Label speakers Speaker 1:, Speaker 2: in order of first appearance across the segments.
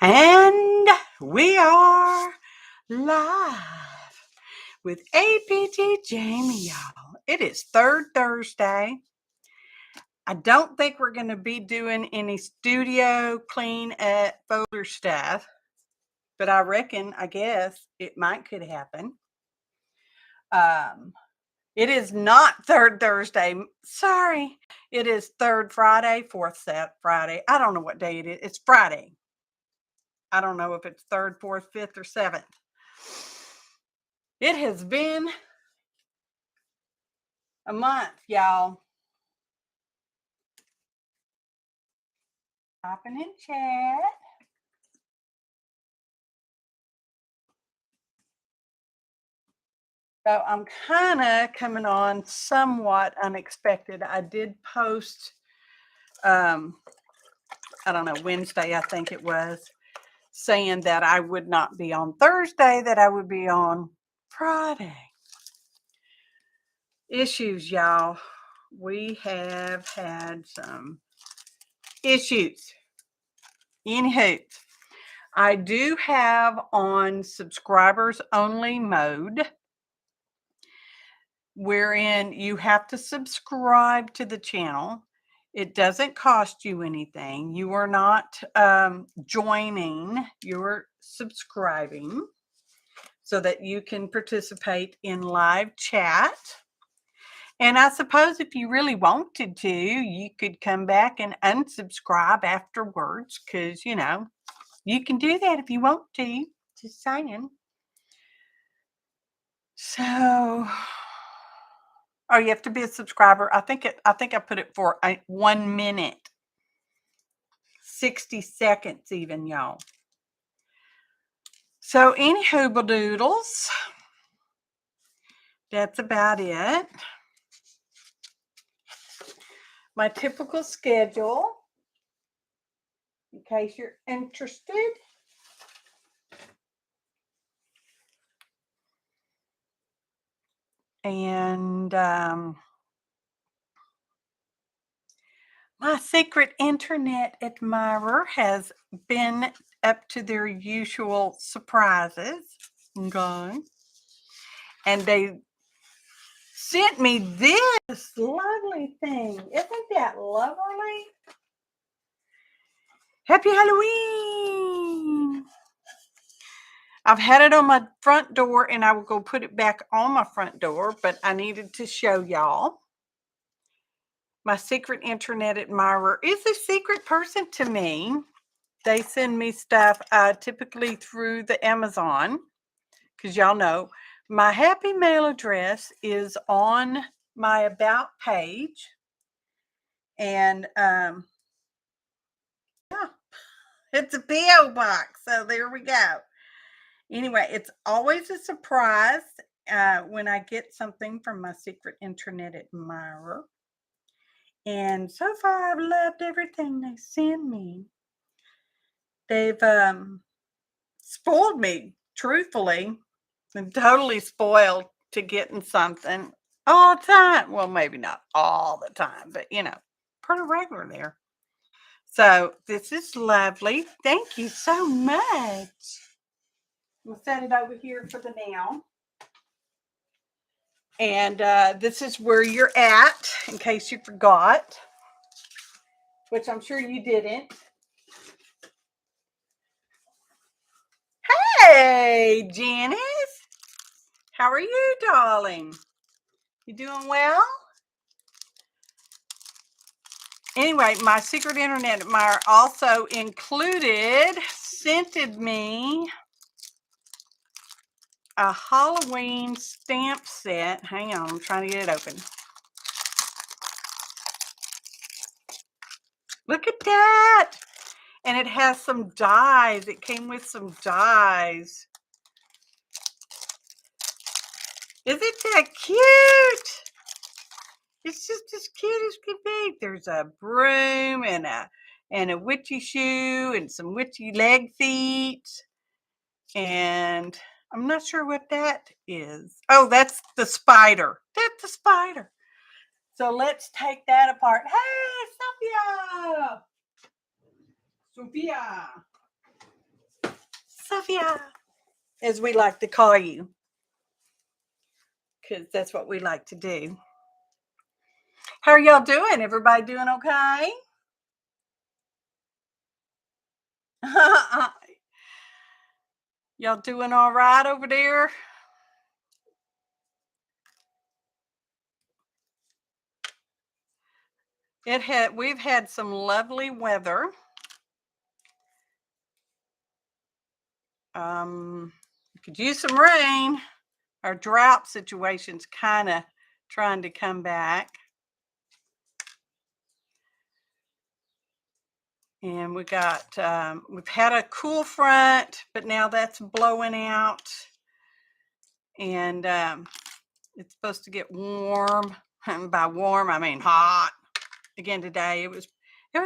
Speaker 1: And we are live with APG Jamie, y'all. It is third Thursday. I don't think we're going to be doing any studio clean up folder stuff, but I guess it could happen. It is not third Thursday. Sorry. It is third Friday, fourth Friday. I don't know what day it is. It's Friday. I don't know if it's third, fourth, fifth, or seventh. It has been a month, y'all. Popping in chat. So I'm kind of coming on somewhat unexpected. I did post, I don't know, Wednesday, I think it was, saying that I would not be on Thursday, that I would be on Friday. Issues, y'all. We have had some issues. Anywho, I do have on subscribers only mode, wherein you have to subscribe to the channel. It doesn't cost you anything. You are not joining, you're subscribing so that you can participate in live chat. And I suppose if you really wanted to, you could come back and unsubscribe afterwards, because, you know, you can do that if you want to. Just saying. So, oh, you have to be a subscriber. I think I put it for 1 minute, 60 seconds, even, y'all. So, anywho, doodles, that's about it. My typical schedule, in case you're interested. And my secret internet admirer has been up to their usual surprises. Okay. And they sent me this lovely thing. Isn't that lovely? Happy Halloween. I've had it on my front door, and I will go put it back on my front door, but I needed to show y'all. My secret internet admirer is a secret person to me. They send me stuff typically through the Amazon, because y'all know my happy mail address is on my About page. And yeah, it's a P.O. box. So there we go. Anyway, it's always a surprise when I get something from my secret internet admirer. And so far, I've loved everything they send me. They've spoiled me, truthfully, and totally spoiled to getting something all the time. Well, maybe not all the time, but, you know, pretty regular there. So this is lovely. Thank you so much. We'll set it over here for the now. And this is where you're at, in case you forgot, which I'm sure you didn't. Hey, Janice. How are you, darling? You doing well? Anyway, my secret internet admirer also scented me a Halloween stamp set. Hang on, I'm trying to get it open. Look at that. And it has some dies. It came with some dies. Isn't that cute? It's just as cute as could be. There's a broom and a witchy shoe and some witchy leg feet. And I'm not sure what that is. Oh, that's the spider. That's the spider. So let's take that apart. Hey, Sophia! Sophia! Sophia, as we like to call you, because that's what we like to do. How are y'all doing? Everybody doing okay? Y'all doing all right over there? We've had some lovely weather. We could use some rain. Our drought situation's kind of trying to come back. And we've had a cool front, but now that's blowing out. And it's supposed to get warm. And by warm, I mean hot. Again today, it was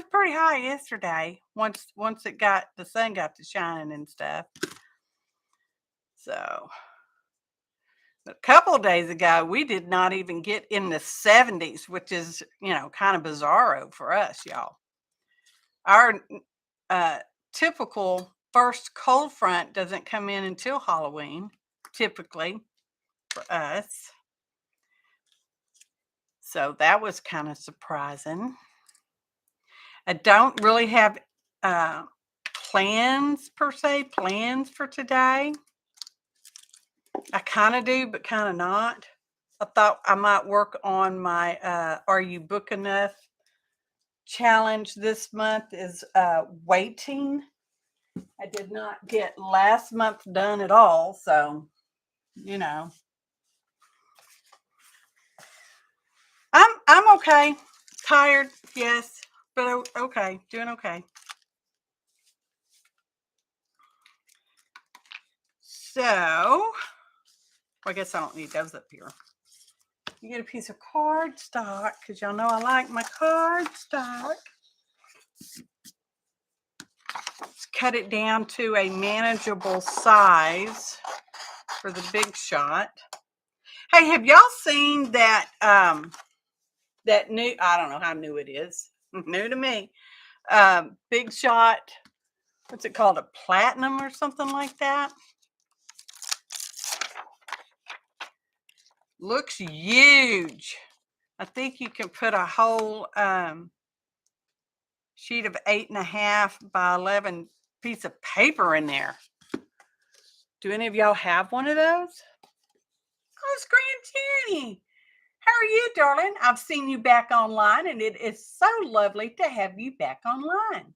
Speaker 1: pretty high yesterday. Once the sun got to shining and stuff. So, but a couple of days ago, we did not even get in the 70s, which is, kind of bizarro for us, y'all. Our typical first cold front doesn't come in until Halloween, typically for us. So that was kind of surprising. I don't really have plans for today. I kind of do, but kind of not. I thought I might work on my Are You Book Enough challenge this month is waiting. I did not get last month done at all, so I'm okay. Tired, yes, but okay, doing okay. So, I guess I don't need those up here. You get a piece of cardstock, because y'all know I like my cardstock. Let's cut it down to a manageable size for the big shot. Hey, have y'all seen that that new, I don't know how new it is, new to me, big shot, what's it called, a platinum or something like that? Looks huge. I think you can put a whole sheet of 8.5 by 11 piece of paper in there. Do any of y'all have one of those? Oh, it's Grand Jenny. How are you, darling? I've seen you back online, and it is so lovely to have you back online.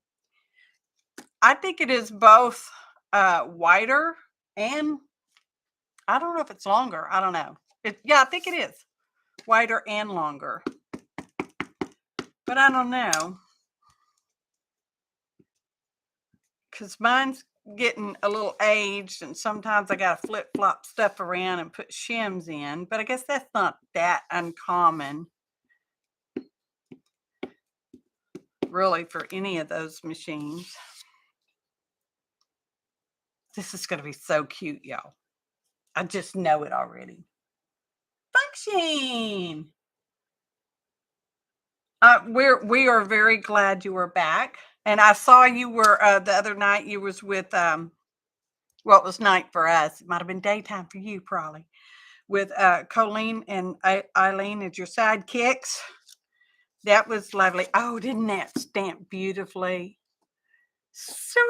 Speaker 1: I think it is both wider and I don't know if it's longer. I don't know. I think it is wider and longer. But I don't know. Because mine's getting a little aged, and sometimes I got to flip-flop stuff around and put shims in. But I guess that's not that uncommon, really, for any of those machines. This is going to be so cute, y'all. I just know it already. Function. We are very glad you were back, and I saw you were the other night. You was with it was night for us. It might have been daytime for you, probably, with Colleen and Eileen as your sidekicks. That was lovely. Oh, didn't that stamp beautifully? Sweet.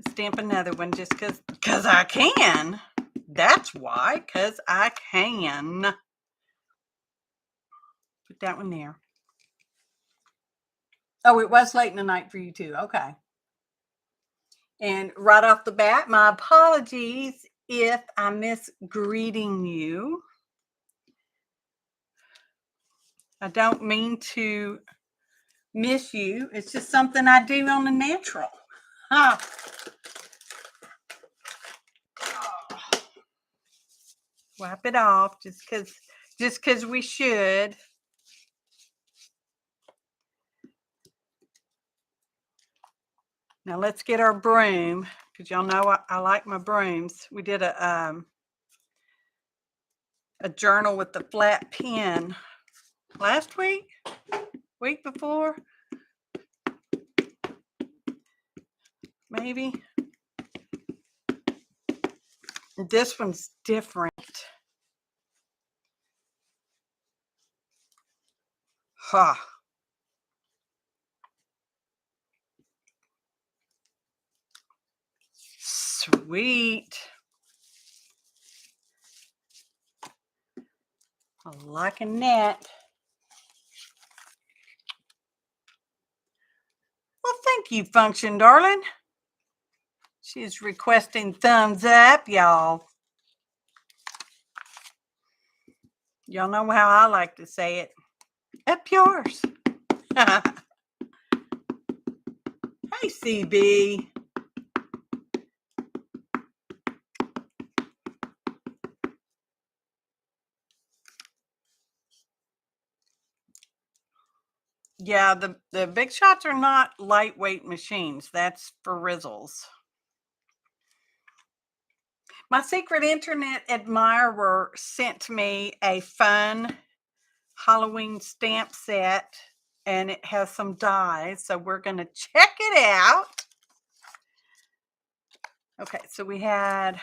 Speaker 1: Stamp another one just because I can. That's why, because I can. Put that one there. Oh, it was late in the night for you too. Okay. And right off the bat, my apologies if I miss greeting you. I don't mean to miss you. It's just something I do on the natural. Huh. Wipe it off just because we should. Now let's get our broom, because y'all know I like my brooms. We did a journal with the flat pen last week before. maybe. This one's different. Huh. Sweet. I'm liking that. Well, thank you, Function Darling. She's requesting thumbs up, y'all. Y'all know how I like to say it. Up yours. Hey, CB. Yeah, the Big Shots are not lightweight machines. That's for Rizzles. My secret internet admirer sent me a fun Halloween stamp set, and it has some dies, so we're going to check it out. Okay, so we had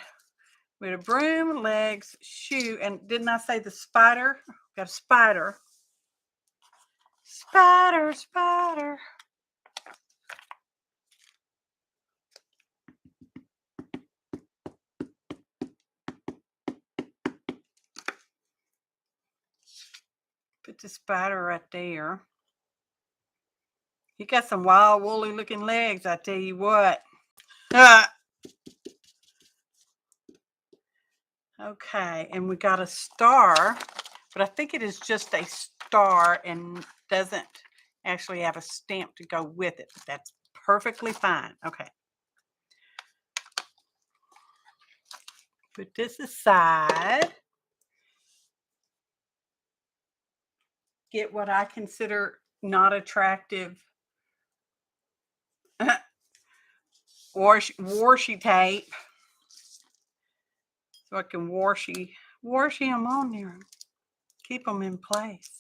Speaker 1: a broom, legs, shoe, and didn't I say the spider? Got a spider. Spider, spider. Put the spider right there. He got some wild, woolly looking legs, I tell you what. Okay, and we got a star, but I think it is just a star and doesn't actually have a stamp to go with it. But that's perfectly fine. Okay. Put this aside. Get what I consider not attractive washi tape, so I can washi them on there and keep them in place.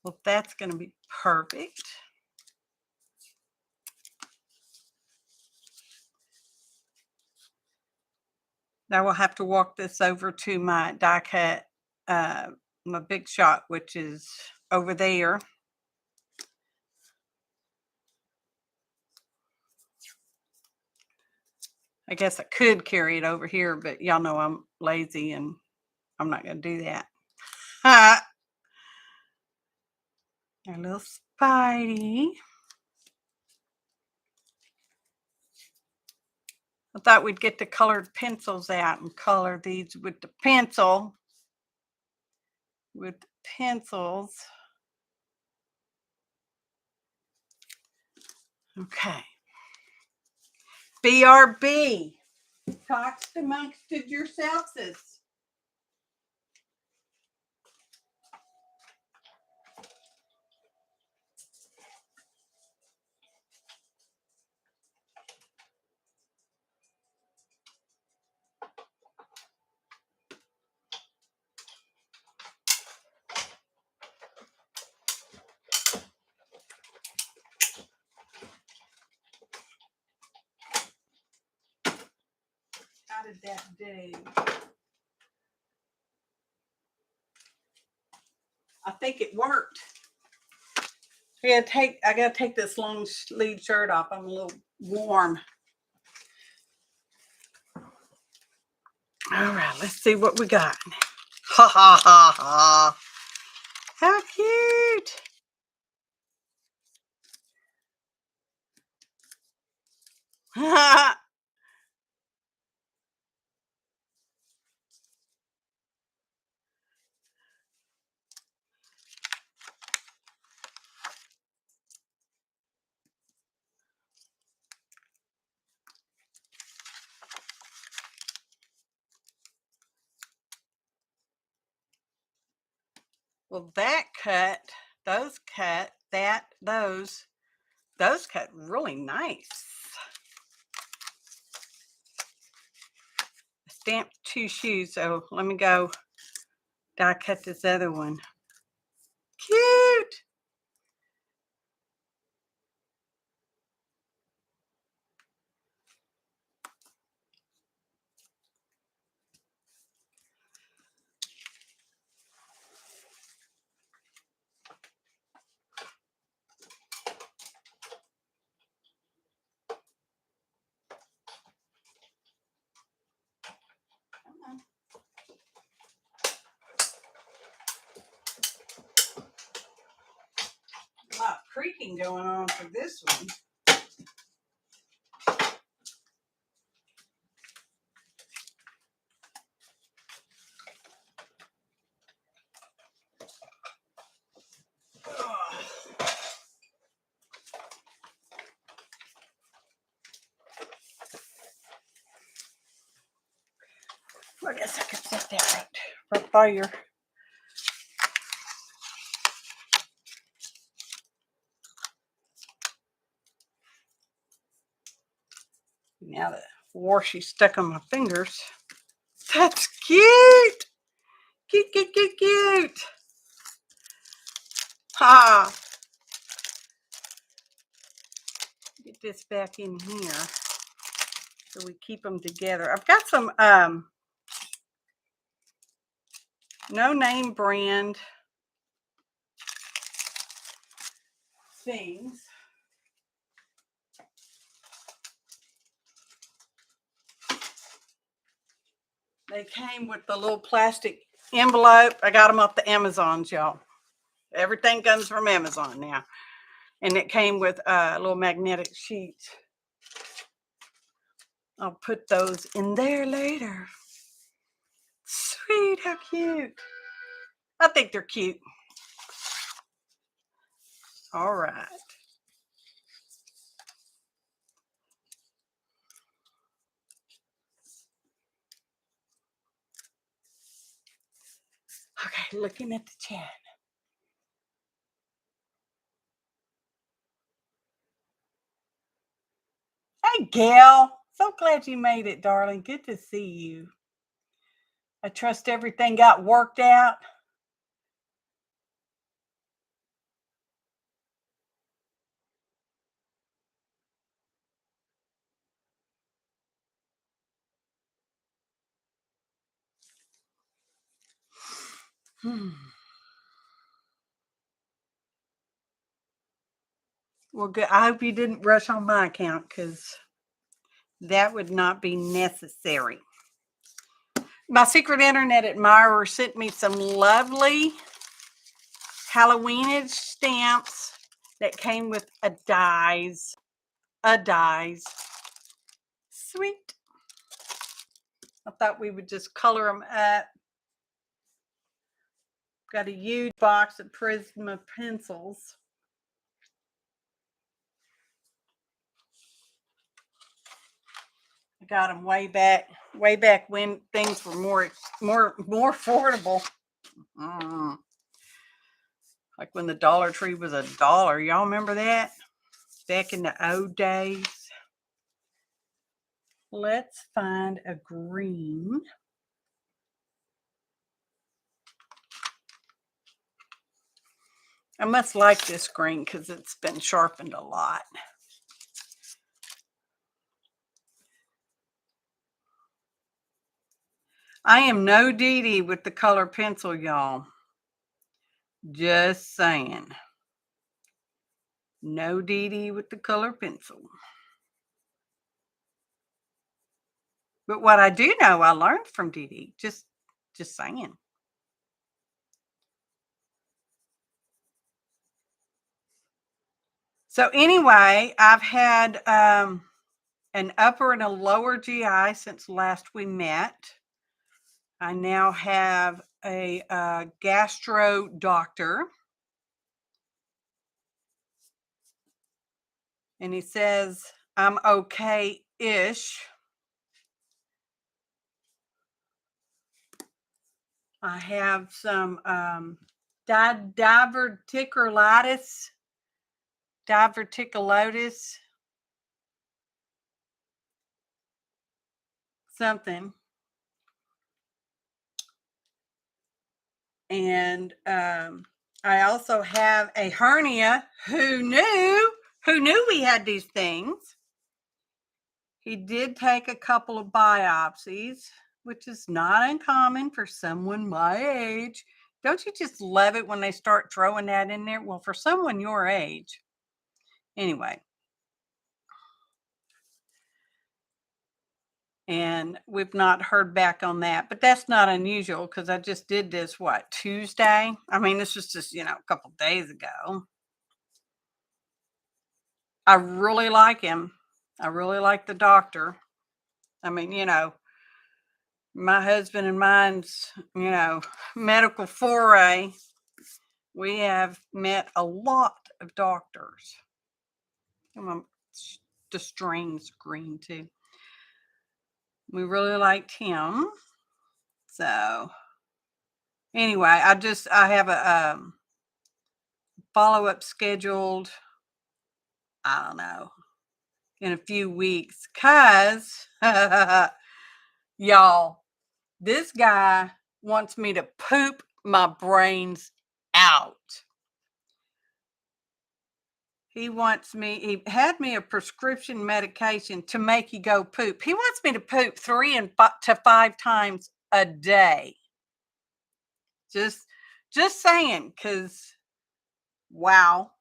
Speaker 1: Well, that's going to be perfect. Now we'll have to walk this over to my die cut, my Big Shot, which is over there. I guess I could carry it over here, but y'all know I'm lazy and I'm not going to do that. Our little Spidey. I thought we'd get the colored pencils out and color these with the pencil. With the pencils. Okay. BRB. Talks amongst yourselves. How did that do? I think it worked. I gotta take this long sleeve shirt off. I'm a little warm. All right, let's see what we got. Ha ha ha ha. How cute. Well, that cut, those cut, those cut really nice. stamped 2 shoes, so let me go die cut this other one. Cute. A lot of creaking going on for this one. I guess I could set that right by your. Now the washi stuck on my fingers. That's cute. Cute, cute, cute, cute. Ha. Get this back in here so we keep them together. I've got some no name brand things. They came with the little plastic envelope. I got them off the Amazons, y'all. Everything comes from Amazon now. And it came with little magnetic sheets. I'll put those in there later. Sweet, how cute. I think they're cute. All right. Okay, looking at the chat. Hey, Gail. So glad you made it, darling. Good to see you. I trust everything got worked out. Well, good. I hope you didn't rush on my account because that would not be necessary. My secret internet admirer sent me some lovely Halloweenish stamps that came with a dies. Sweet. I thought we would just color them up. Got a huge box of Prisma pencils. I got them way back when things were more affordable. Like when the Dollar Tree was $1. Y'all remember that? Back in the old days. Let's find a green. I must like this green because it's been sharpened a lot. I am no Dee Dee with the color pencil, y'all. Just saying. No Dee Dee with the color pencil. But what I do know, I learned from Dee Dee. Just saying. So anyway, I've had an upper and a lower GI since last we met. I now have a gastro doctor. And he says, I'm okay-ish. I have some diverticulitis, something. And I also have a hernia. Who knew? Who knew we had these things? He did take a couple of biopsies, which is not uncommon for someone my age. Don't you just love it when they start throwing that in there? Well, for someone your age. Anyway. And we've not heard back on that, but that's not unusual because I just did this, what, Tuesday? I mean, this was just, a couple days ago. I really like him. I really like the doctor. I mean, my husband and mine's, medical foray. We have met a lot of doctors. Come on, the string's green too. We really liked him. So anyway, I have a follow-up scheduled, I don't know, in a few weeks, because y'all, this guy wants me to poop my brains out. He had me a prescription medication to make you go poop. He wants me to poop 3 to 5 times a day. Just saying, because wow.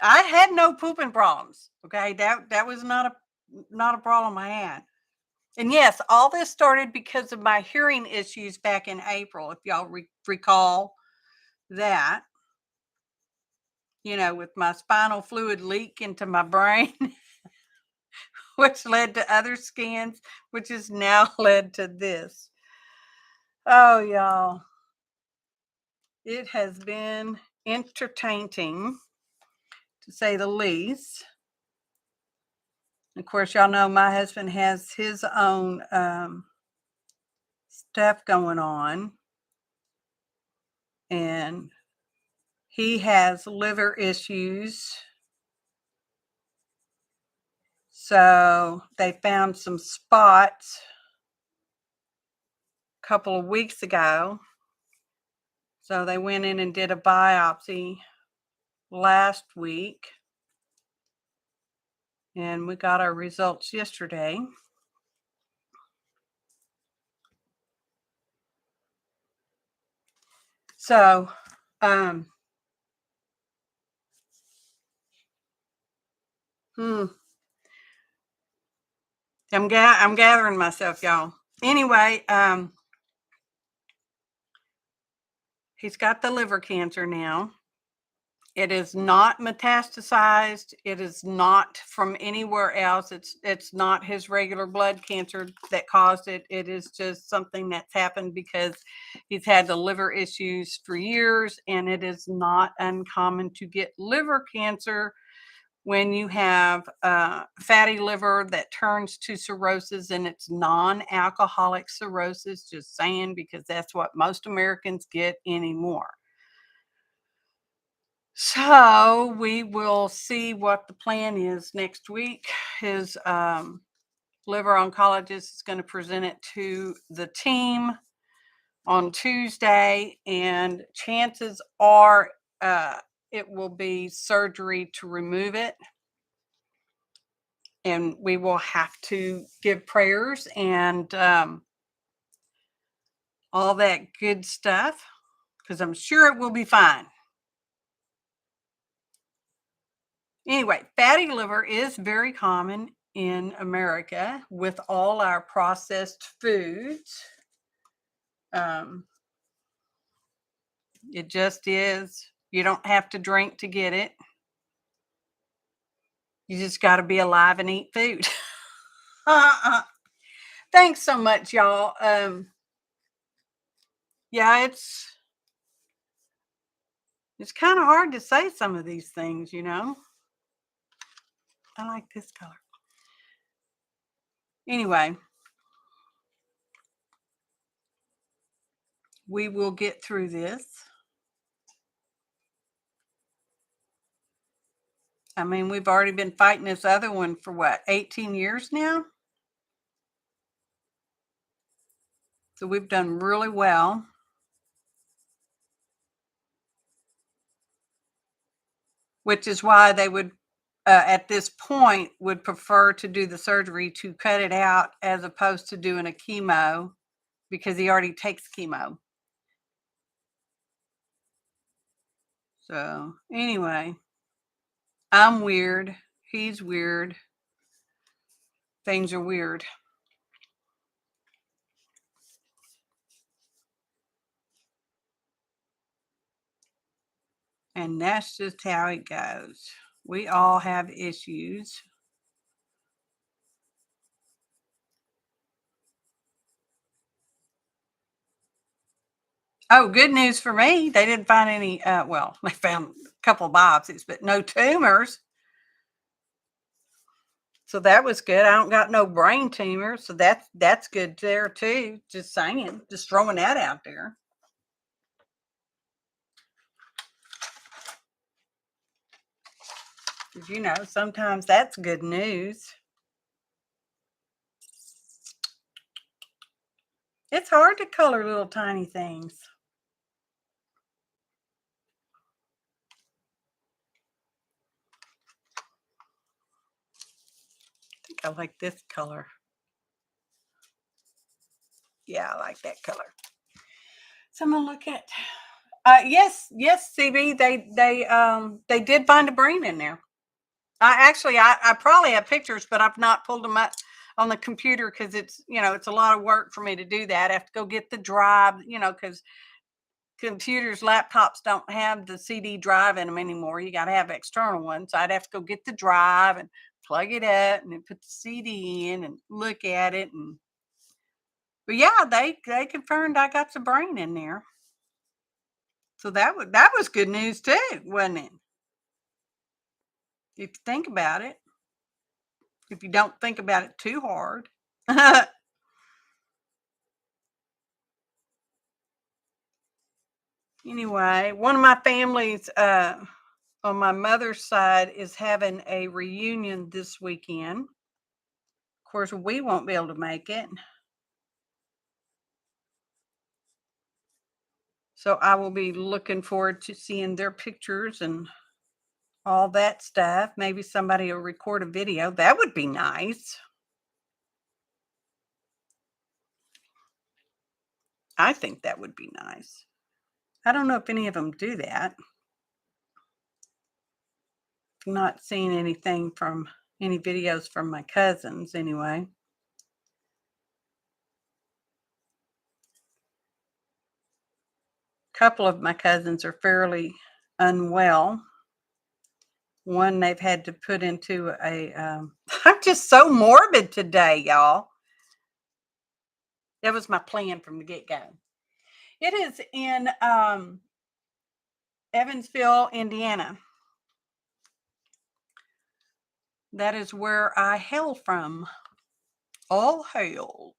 Speaker 1: I had no pooping problems. Okay. That was not a problem I had. And yes, all this started because of my hearing issues back in April, if y'all recall that, with my spinal fluid leak into my brain, which led to other scans, which has now led to this. Oh, y'all. It has been entertaining, to say the least. Of course, y'all know my husband has his own stuff going on. And he has liver issues. So they found some spots a couple of weeks ago. So they went in and did a biopsy last week. And we got our results yesterday. So, I'm gathering myself, y'all. Anyway, he's got the liver cancer now. It is not metastasized. It is not from anywhere else. It's not his regular blood cancer that caused it. It is just something that's happened because he's had the liver issues for years, and it is not uncommon to get liver cancer when you have fatty liver that turns to cirrhosis, and it's non-alcoholic cirrhosis, just saying, because that's what most Americans get anymore. So we will see what the plan is next week. His liver oncologist is going to present it to the team on Tuesday, and chances are it will be surgery to remove it. And we will have to give prayers and all that good stuff, because I'm sure it will be fine. Anyway, fatty liver is very common in America with all our processed foods. It just is. You don't have to drink to get it. You just got to be alive and eat food. Thanks so much, y'all. Yeah, it's kind of hard to say some of these things, I like this color. Anyway, we will get through this. I mean, we've already been fighting this other one for what, 18 years now? So we've done really well. which is why they would, at this point, would prefer to do the surgery to cut it out as opposed to doing a chemo, because he already takes chemo. So anyway, I'm weird. He's weird. Things are weird. And that's just how it goes. We all have issues. Oh, good news for me. They didn't find any, well, they found a couple of biopsies, but no tumors. So that was good. I don't got no brain tumors. So that's good there too. Just saying, just throwing that out there. Because, you know, sometimes that's good news. It's hard to color little tiny things. I think I like this color. Yeah, I like that color. So I'm gonna look at. Yes, CB. They did find a brain in there. I probably have pictures, but I've not pulled them up on the computer because it's, you know, it's a lot of work for me to do that. I have to go get the drive, you know, because computers, laptops don't have the CD drive in them anymore. You got to have external ones. So I'd have to go get the drive and plug it up and then put the CD in and look at it. And but yeah, they confirmed I got the brain in there. So that was good news too, wasn't it? If you think about it, if you don't think about it too hard. Anyway, one of my families on my mother's side is having a reunion this weekend. Of course, we won't be able to make it. So I will be looking forward to seeing their pictures and all that stuff. Maybe somebody will record a video. That would be nice. I think that would be nice. I don't know if any of them do that. I'm not seeing anything from any videos from my cousins anyway. A couple of my cousins are fairly unwell. One they've had to put into a I'm just so morbid today, y'all. That was my plan from the get-go. It is in Evansville, Indiana. That is where I hail from. All hail.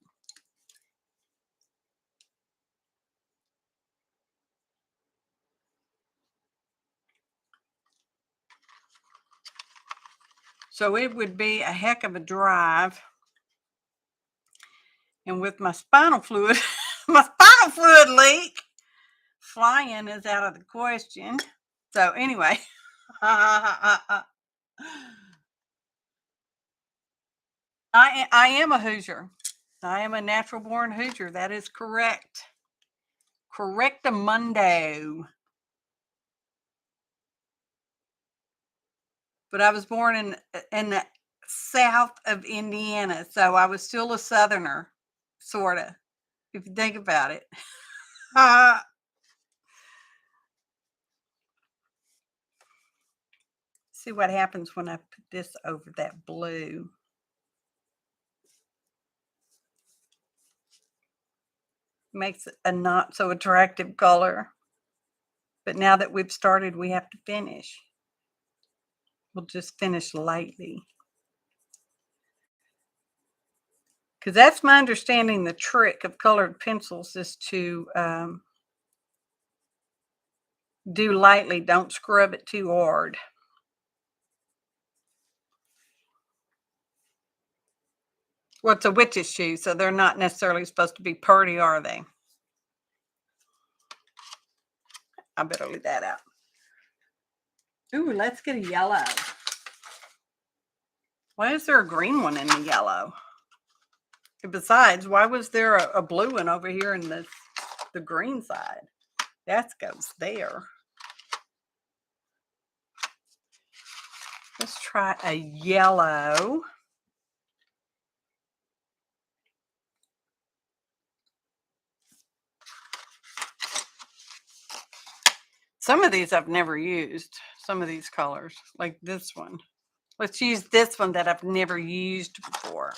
Speaker 1: So it would be a heck of a drive. And with my spinal fluid, my spinal fluid leak, flying is out of the question. So anyway, I am a Hoosier. I am a natural born Hoosier. That is correct. Correctamundo. But I was born in the south of Indiana, so I was still a Southerner, sorta, if you think about it. See what happens when I put this over that blue. Makes it a not so attractive color. But now that we've started, we have to finish. We'll just finish lightly. Because that's my understanding, the trick of colored pencils is to do lightly. Don't scrub it too hard. Well, it's a witch's shoe, so they're not necessarily supposed to be pretty, are they? I better leave that out. Ooh, let's get a yellow. Why is there a green one in the yellow? Besides, why was there a blue one over here in the green side? That goes there. Let's try a yellow. Some of these I've never used. Some of these colors, like this one. Let's use this one that I've never used before.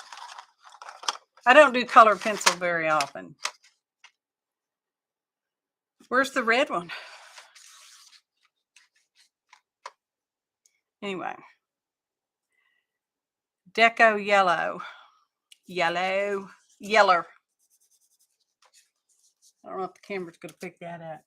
Speaker 1: I don't do color pencil very often. Where's the red one? Anyway. Deco yellow. Yellow. Yeller. I don't know if the camera's going to pick that up.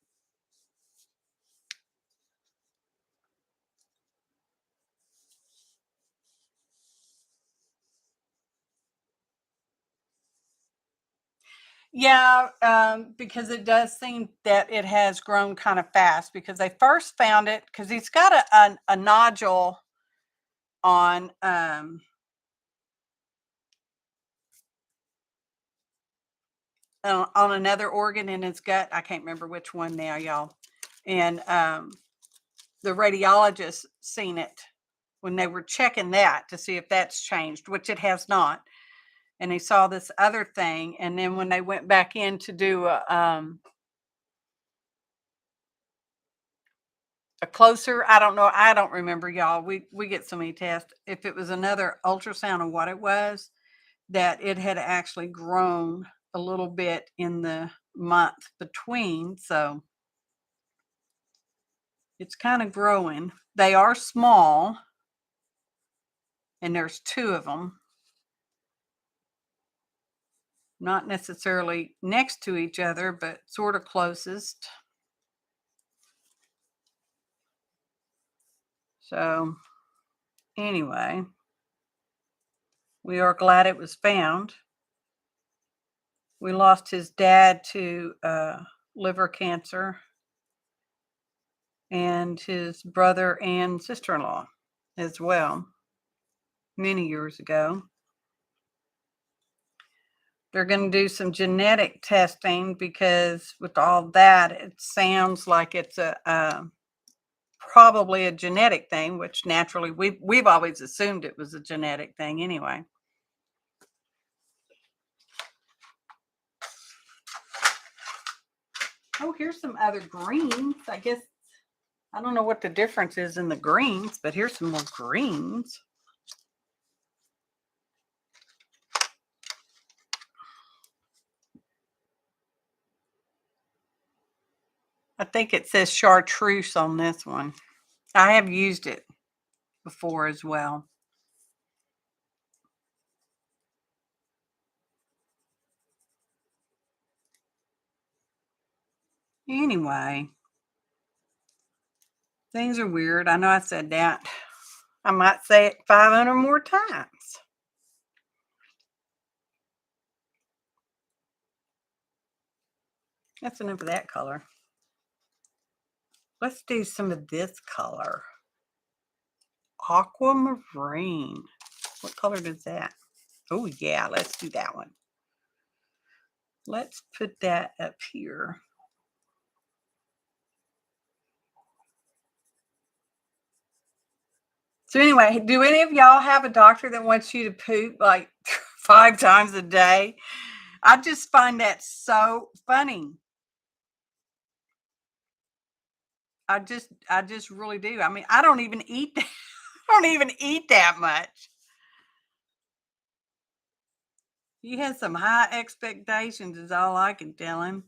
Speaker 1: Yeah, because it does seem that it has grown kind of fast, because they first found it because he's got a nodule on another organ in his gut. I can't remember which one now, y'all. And the radiologist seen it when they were checking that to see if that's changed, which it has not. And he saw this other thing, and then when they went back in to do a closer, I don't know, I don't remember, y'all. We get so many tests. If it was another ultrasound of what it was, that it had actually grown a little bit in the month between. So it's kind of growing. They are small, and there's two of them. Not necessarily next to each other, but sort of closest. So anyway, we are glad it was found. We lost his dad to liver cancer, and his brother and sister-in-law as well, many years ago. They're going to do some genetic testing, because with all that, it sounds like it's probably a genetic thing, which naturally we've always assumed it was a genetic thing anyway. Oh, here's some other greens. I guess I don't know what the difference is in the greens, but here's some more greens. I think it says chartreuse on this one. I have used it before as well. Anyway, things are weird. I know I said that. I might say it 500 more times. That's enough of that color. Let's do some of this color. Aquamarine. What color is that? Oh, yeah, let's do that one. Let's put that up here. So anyway, do any of y'all have a doctor that wants you to poop like 5 times a day? I just find that so funny. I just really do. I mean, I don't even eat I don't even eat that much. He has some high expectations, is all I can tell him.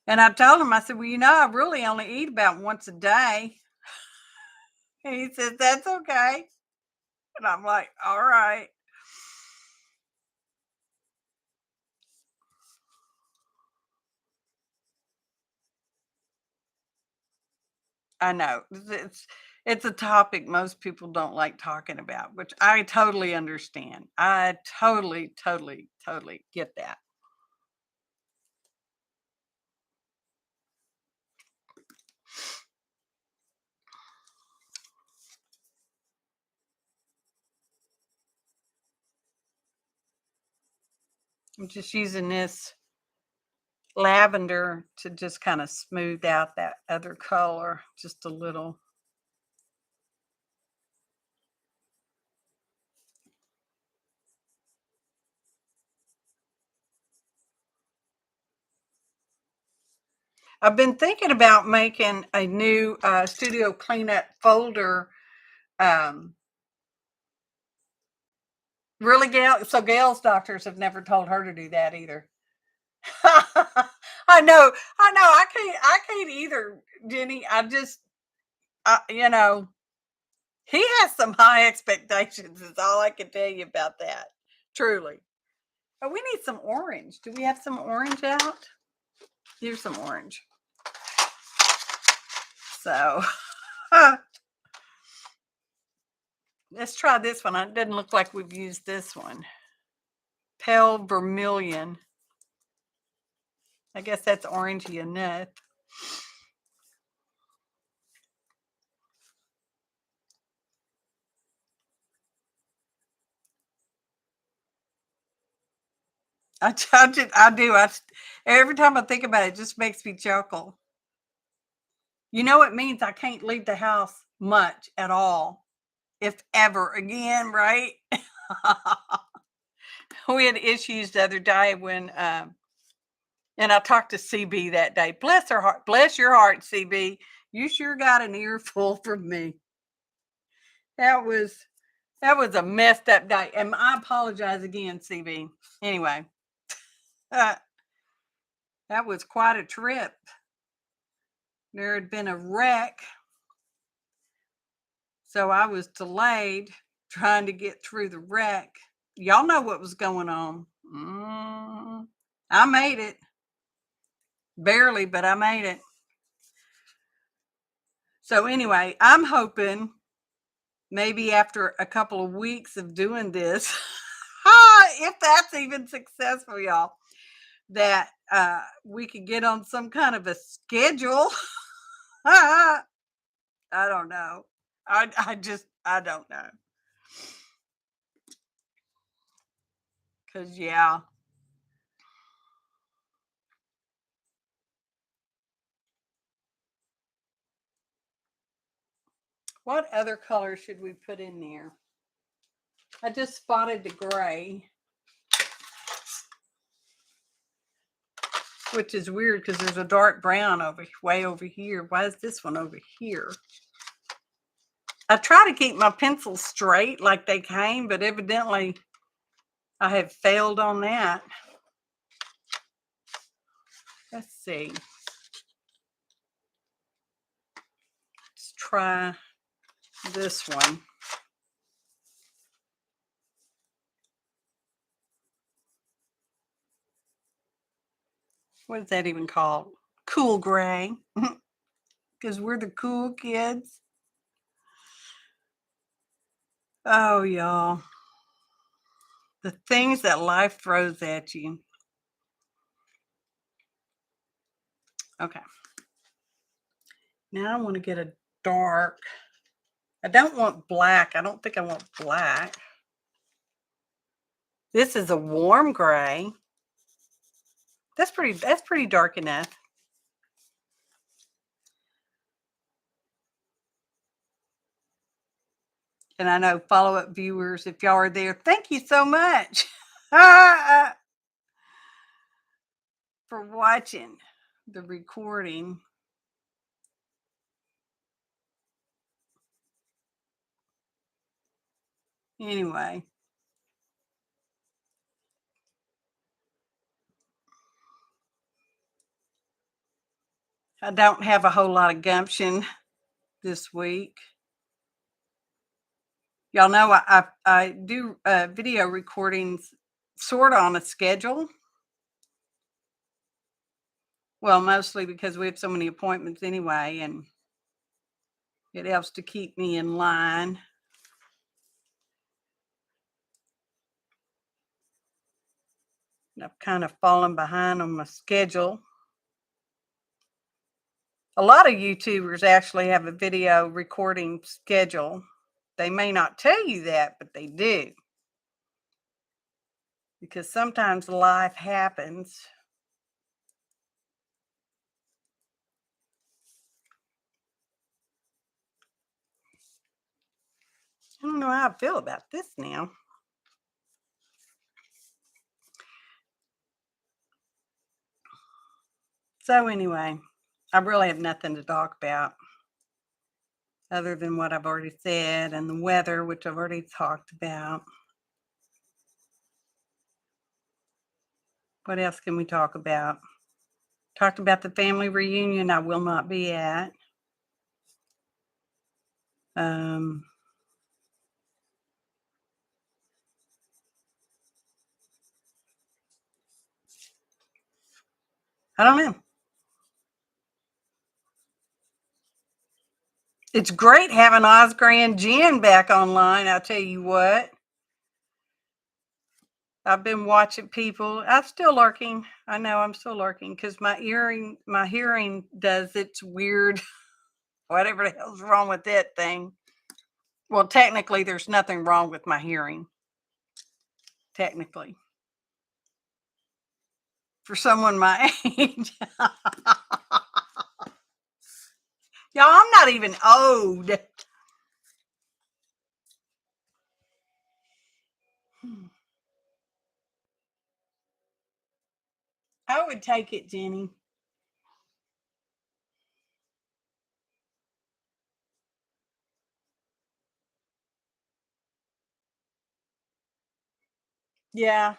Speaker 1: And I told him, I said, well, I really only eat about once a day. And he said, that's okay. And I'm like, all right. I know. It's a topic most people don't like talking about, which I totally understand. I totally get that. I'm just using this lavender to just kind of smooth out that other color just a little. I've been thinking about making a new studio cleanup folder. Really, Gail? So Gail's doctors have never told her to do that either. I know. I can't either, Jenny. You know, he has some high expectations. Is all I can tell you about that. Truly. But we need some orange. Do we have some orange out? Here's some orange. So let's try this one. It doesn't look like we've used this one. Pale vermilion. I guess that's orangey enough. I do. Every time I think about it, it just makes me chuckle. You know, it means I can't leave the house much at all, if ever again, right? We had issues the other day when, and I talked to CB that day. Bless her heart. Bless your heart, CB. You sure got an earful from me. That was a messed up day, and I apologize again, CB. Anyway, that was quite a trip. There had been a wreck, so I was delayed trying to get through the wreck. Y'all know what was going on. I made it. Barely, but I made it. So anyway, I'm hoping maybe after a couple of weeks of doing this, if that's even successful, y'all, that we could get on some kind of a schedule. I don't know. I don't know. Because, yeah. What other color should we put in there? I just spotted the gray, which is weird because there's a dark brown way over here. Why is this one over here? I try to keep my pencils straight like they came, but evidently I have failed on that. Let's see. Let's try this one. What is that even called? Cool gray. Because we're the cool kids. Oh, y'all. The things that life throws at you. Okay. Now I want to get a dark. I don't want black. I don't think I want black. This is a warm gray. That's pretty dark enough. And I know follow-up viewers, if y'all are there, thank you so much for watching the recording. Anyway. I don't have a whole lot of gumption this week. Y'all know I do video recordings sort of on a schedule. Well, mostly because we have so many appointments anyway, and it helps to keep me in line. I've kind of fallen behind on my schedule. A lot of YouTubers actually have a video recording schedule. They may not tell you that, but they do. because sometimes life happens. I don't know how I feel about this now. So anyway, I really have nothing to talk about other than what I've already said, and the weather, which I've already talked about. What else can we talk about? Talked about the family reunion I will not be at. I don't know. It's great having Osgran Jen back online, I'll tell you what. I've been watching people. I'm still lurking. I know I'm still lurking because my hearing does its weird, whatever the hell's wrong with that thing. Well, technically, there's nothing wrong with my hearing. Technically. For someone my age. Y'all, I'm not even old. I would take it, Jenny. Yeah.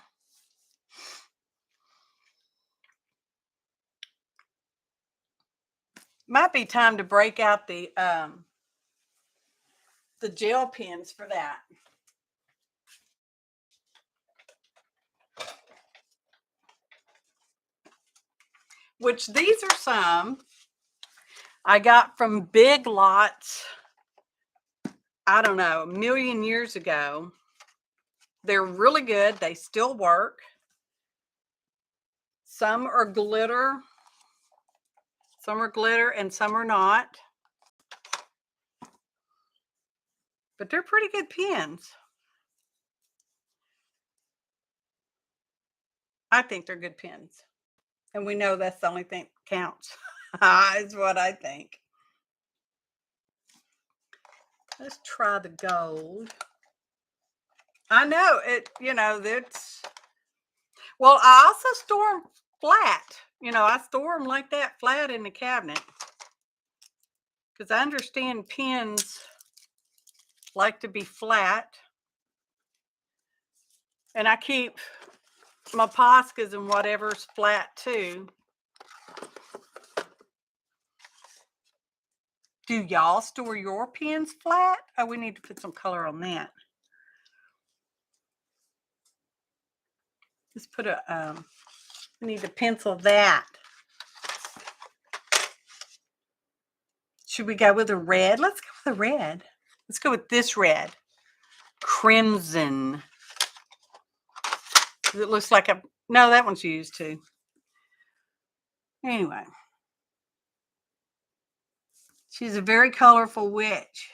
Speaker 1: Might be time to break out the gel pens for that. Which these are some I got from Big Lots, I don't know, a million years ago. They're really good. They still work. Some are glitter. Some are glitter and some are not. But they're pretty good pens. I think they're good pens. And we know that's the only thing that counts. Is what I think. Let's try the gold. I know it, that's, well, I also store them flat. I store them like that, flat in the cabinet. Because I understand pens like to be flat. And I keep my Poscas and whatever's flat too. Do y'all store your pens flat? Oh, we need to put some color on that. Let's put we need to pencil that. Should we go with a red? Let's go with a red. Let's go with this red. Crimson. It looks like no, that one's used too. Anyway. She's a very colorful witch.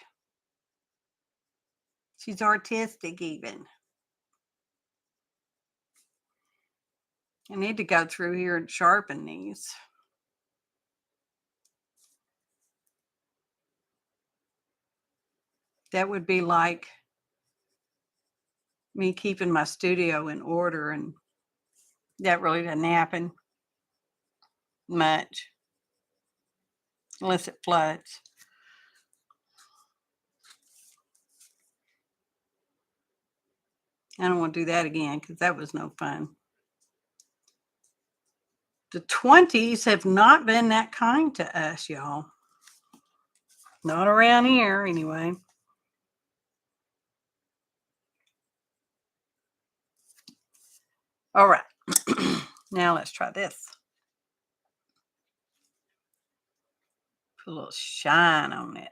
Speaker 1: She's artistic even. I need to go through here and sharpen these. That would be like me keeping my studio in order, and that really doesn't happen much unless it floods. I don't want to do that again because that was no fun. The 20s have not been that kind to us, y'all. Not around here, anyway. All right. Now let's try this. Put a little shine on it.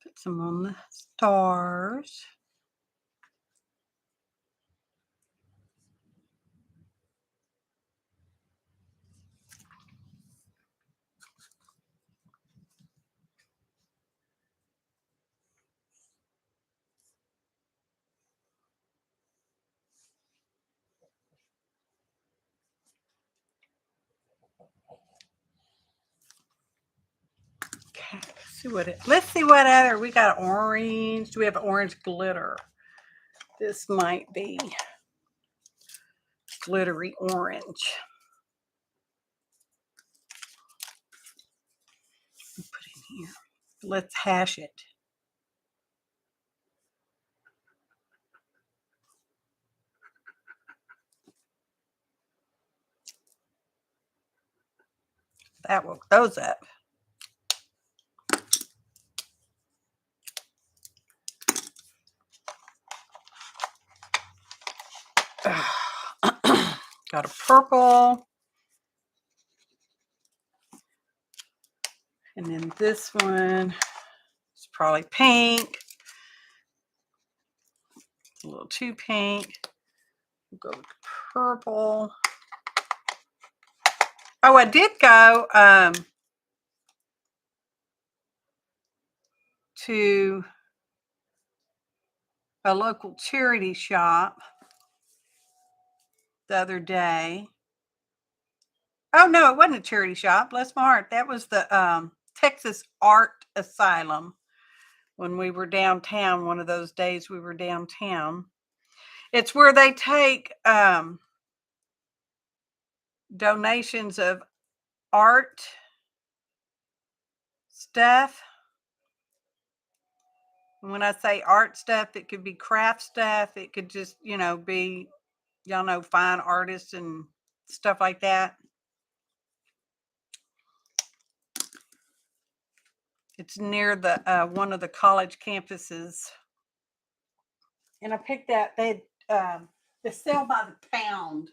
Speaker 1: Put some on the stars. Let's see what other. We got orange. Do we have orange glitter? This might be glittery orange. Put in here. Let's hash it. That woke those up. Got a purple. And then this one is probably pink. It's a little too pink. We'll go with purple. Oh, I did go to a local charity shop the other day. Oh, no, it wasn't a charity shop. Bless my heart. That was the Texas Art Asylum when we were downtown, one of those days we were downtown. It's where they take donations of art stuff. And when I say art stuff, it could be craft stuff. It could just, be, y'all know, fine artists and stuff like that. It's near the one of the college campuses. And I picked that. They sell by the pound.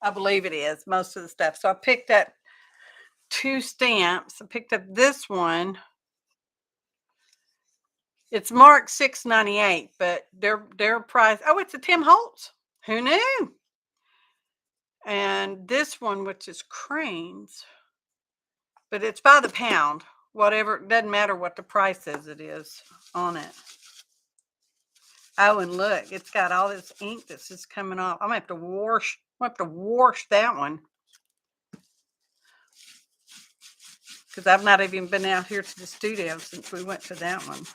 Speaker 1: I believe it is, most of the stuff. So I picked up 2 stamps. I picked up this one. It's marked $6.98, but their price. Oh, it's a Tim Holtz. Who knew? And this one, which is Cranes, but it's by the pound. Whatever, it doesn't matter what the price is. It is on it. Oh, and look, it's got all this ink that's just coming off. I'm gonna have to wash. That one because I've not even been out here to the studio since we went to that one.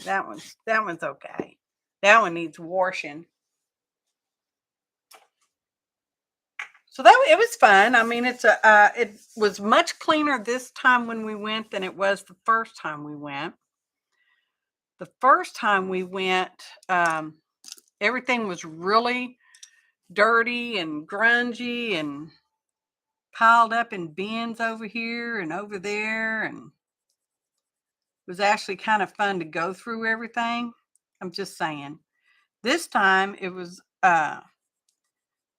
Speaker 1: That one's okay. That one needs washing. So it was fun. I mean, it was much cleaner this time when we went than it was the first time we went. The first time we went, everything was really dirty and grungy and piled up in bins over here and over there, and it was actually kind of fun to go through everything. I'm just saying. This time it was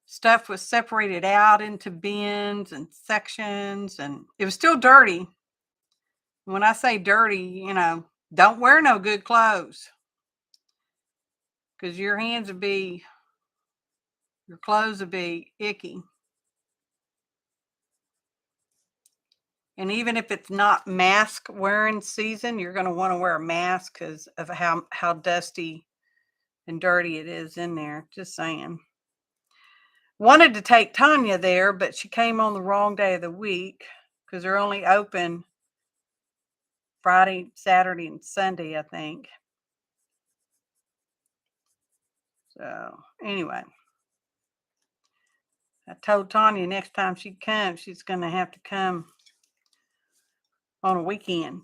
Speaker 1: stuff was separated out into bins and sections, and it was still dirty. When I say dirty, don't wear no good clothes because your clothes would be icky. And even if it's not mask wearing season, you're going to want to wear a mask because of how dusty and dirty it is in there. Just saying. Wanted to take Tanya there, but she came on the wrong day of the week because they're only open Friday, Saturday, and Sunday, I think. So anyway, I told Tanya next time she comes, she's going to have to come on a weekend.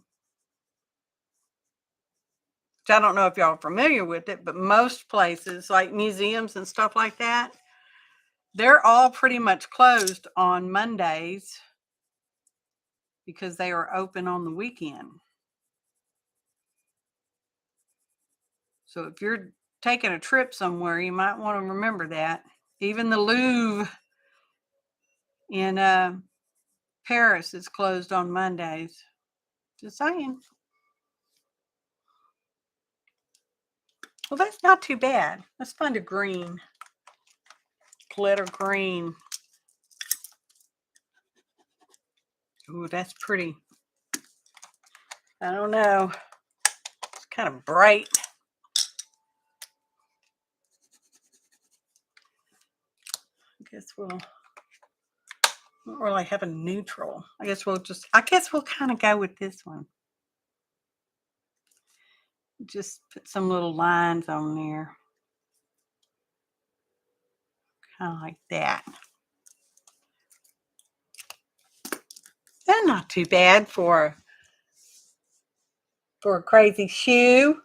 Speaker 1: Which I don't know if y'all are familiar with it, but most places like museums and stuff like that, they're all pretty much closed on Mondays because they are open on the weekend. So if you're taking a trip somewhere, you might want to remember that. Even the Louvre in Paris is closed on Mondays. Just saying. Well, that's not too bad. Let's find a green. Glitter green. Ooh, that's pretty. I don't know. It's kind of bright. I guess we'll don't really have a neutral. I guess we'll kind of go with this one. Just put some little lines on there. Kind of like that. That's not too bad for a crazy shoe.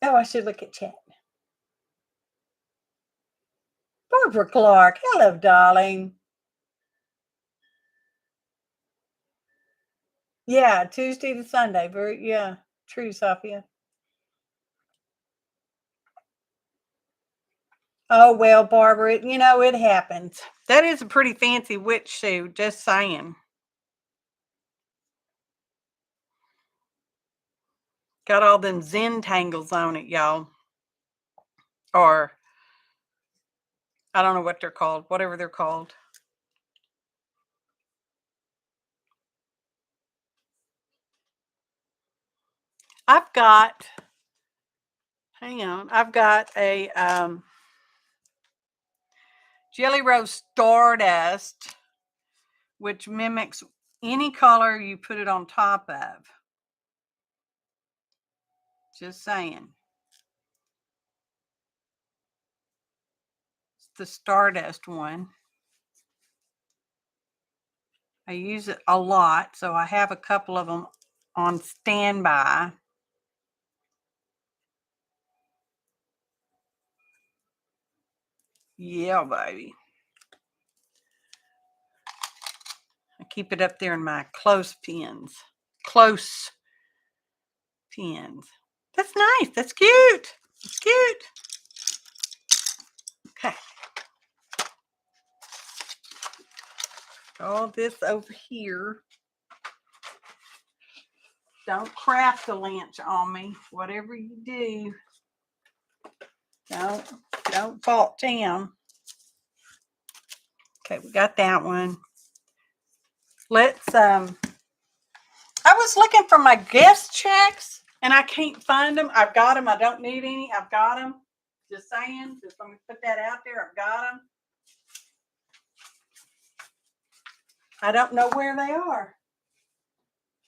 Speaker 1: Oh, I should look at chat. Barbara Clark. Hello, darling. Yeah, Tuesday to Sunday. Yeah, true, Sophia. Oh, well, Barbara, it happens. That is a pretty fancy witch shoe, just saying. Got all them Zen tangles on it, y'all. Or, I don't know what they're called, whatever they're called. I've got a Jelly Roll Stardust, which mimics any color you put it on top of. Just saying. It's the Stardust one. I use it a lot, so I have a couple of them on standby. Yeah, baby. I keep it up there in my close pins. Close pins. That's nice. That's cute. It's cute. Okay. All this over here. Don't craft the lynch on me. Whatever you do, don't fault Tim. Okay, we got that one. Let's I was looking for my guest checks and I can't find them. I've got them. I don't need any. I've got them. Just saying. Just let me put that out there. I've got them. I don't know where they are.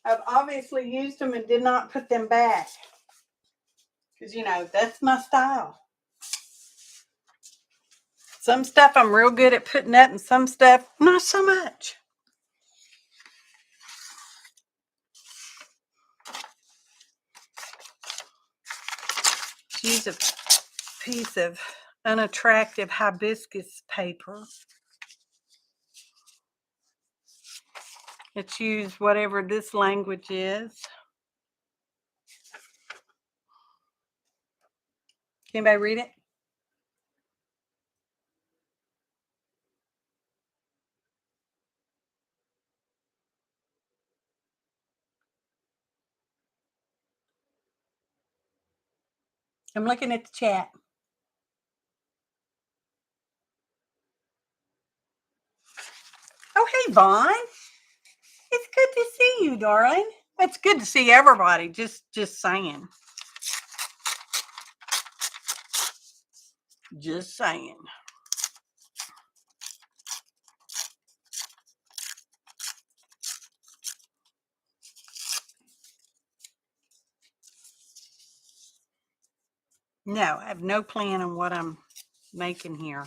Speaker 1: I've obviously used them and did not put them back. Because, that's my style. Some stuff I'm real good at putting up and some stuff not so much. Use a piece of unattractive hibiscus paper. Let's use whatever this language is. Can anybody read it? I'm looking at the chat. Oh, hey, Vaughn. It's good to see you, darling. It's good to see everybody. Just saying. Just saying. No, I have no plan on what I'm making here.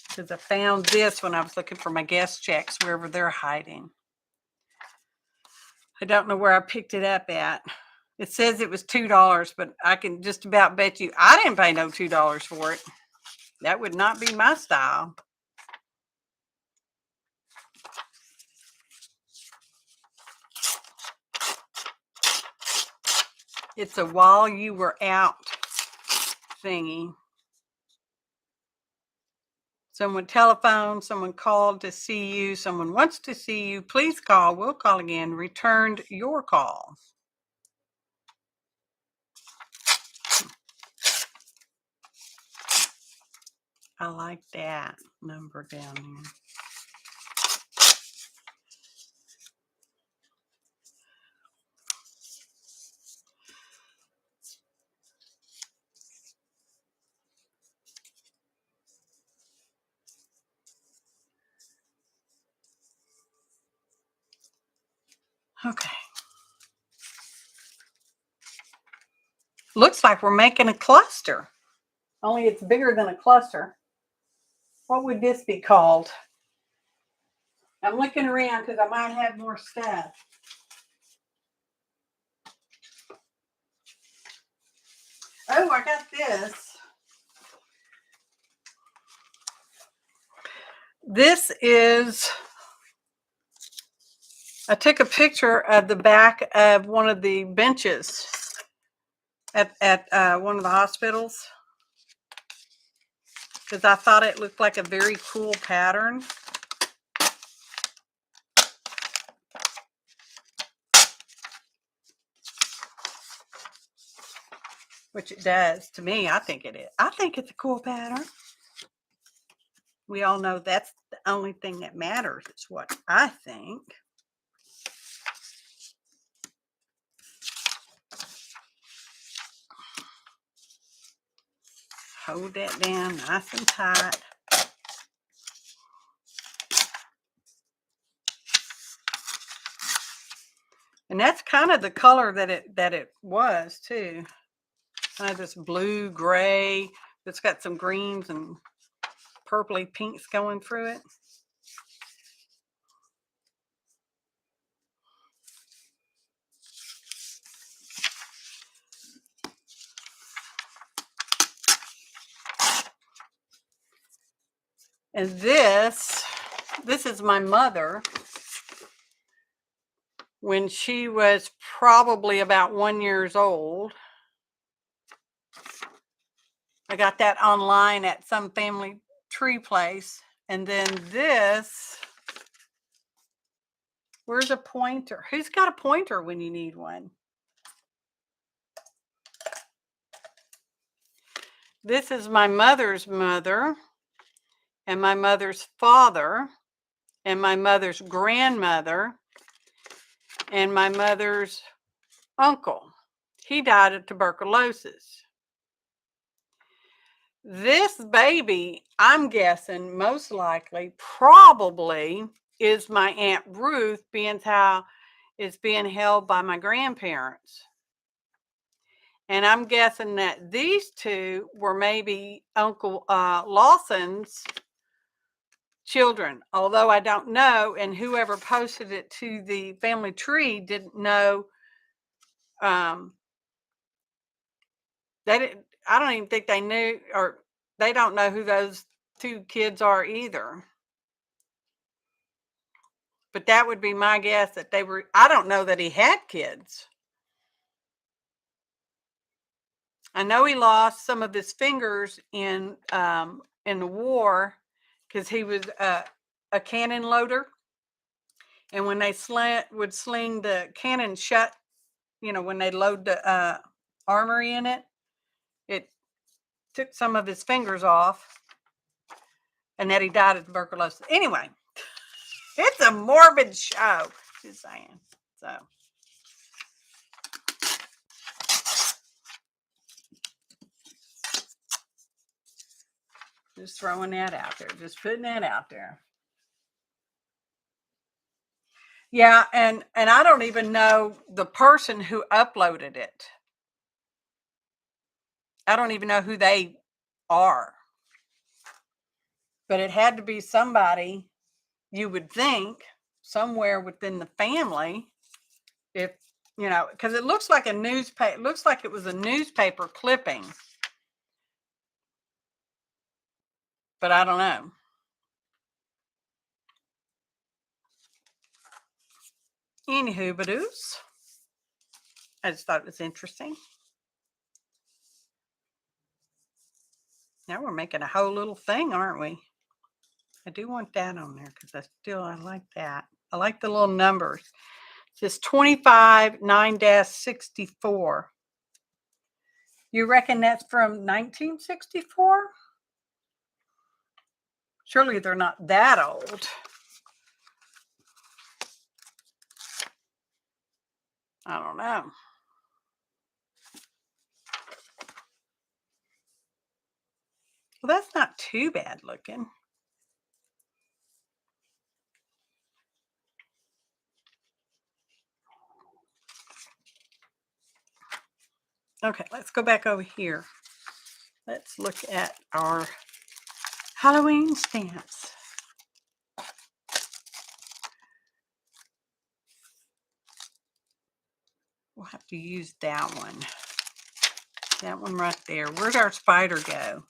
Speaker 1: Because I found this when I was looking for my guest checks, wherever they're hiding. I don't know where I picked it up at. It says it was $2, but I can just about bet you I didn't pay no $2 for it. That would not be my style. It's a while you were out thingy. Someone telephoned, someone called to see you, someone wants to see you. Please call. We'll call again. Returned your call. I like that number down here. Okay. Looks like we're making a cluster. Only it's bigger than a cluster. What would this be called? I'm looking around because I might have more stuff. Oh, I got this. This is, I took a picture of the back of one of the benches at one of the hospitals because I thought it looked like a very cool pattern. Which it does to me. I think it is. I think it's a cool pattern. We all know that's the only thing that matters. It's what I think. Hold that down nice and tight. And that's kind of the color that it was too. Kind of this blue gray that's got some greens and purpley pinks going through it. And this is my mother when she was probably about 1 year old. I got that online at some family tree place. And then this, where's a pointer? Who's got a pointer when you need one? This is my mother's mother and my mother's father and my mother's grandmother and my mother's uncle. He died of tuberculosis. This baby, I'm guessing most likely, probably is my Aunt Ruth, being how it's being held by my grandparents. And I'm guessing that these two were maybe Uncle Lawson's children, although I don't know, and whoever posted it to the family tree didn't know. They didn't. I don't even think they knew, or they don't know who those two kids are either. But that would be my guess that they were. I don't know that he had kids. I know he lost some of his fingers in the war because he was a cannon loader, and when they would sling the cannon shut, when they load the armory in it, it took some of his fingers off, and that he died of tuberculosis. Anyway, it's a morbid show, just saying. So. Just throwing that out there, just putting that out there. Yeah, and I don't even know the person who uploaded it. I don't even know who they are. But it had to be somebody, you would think, somewhere within the family. If, because it looks like a newspaper, it looks like it was a newspaper clipping. But I don't know. Anywho, badoos. I just thought it was interesting. Now we're making a whole little thing, aren't we? I do want that on there because I like that. I like the little numbers. It says 25 9-64. You reckon that's from 1964? Surely they're not that old. I don't know. Well, that's not too bad looking. Okay, let's go back over here. Let's look at our Halloween stamps. We'll have to use that one. That one right there. Where'd our spider go?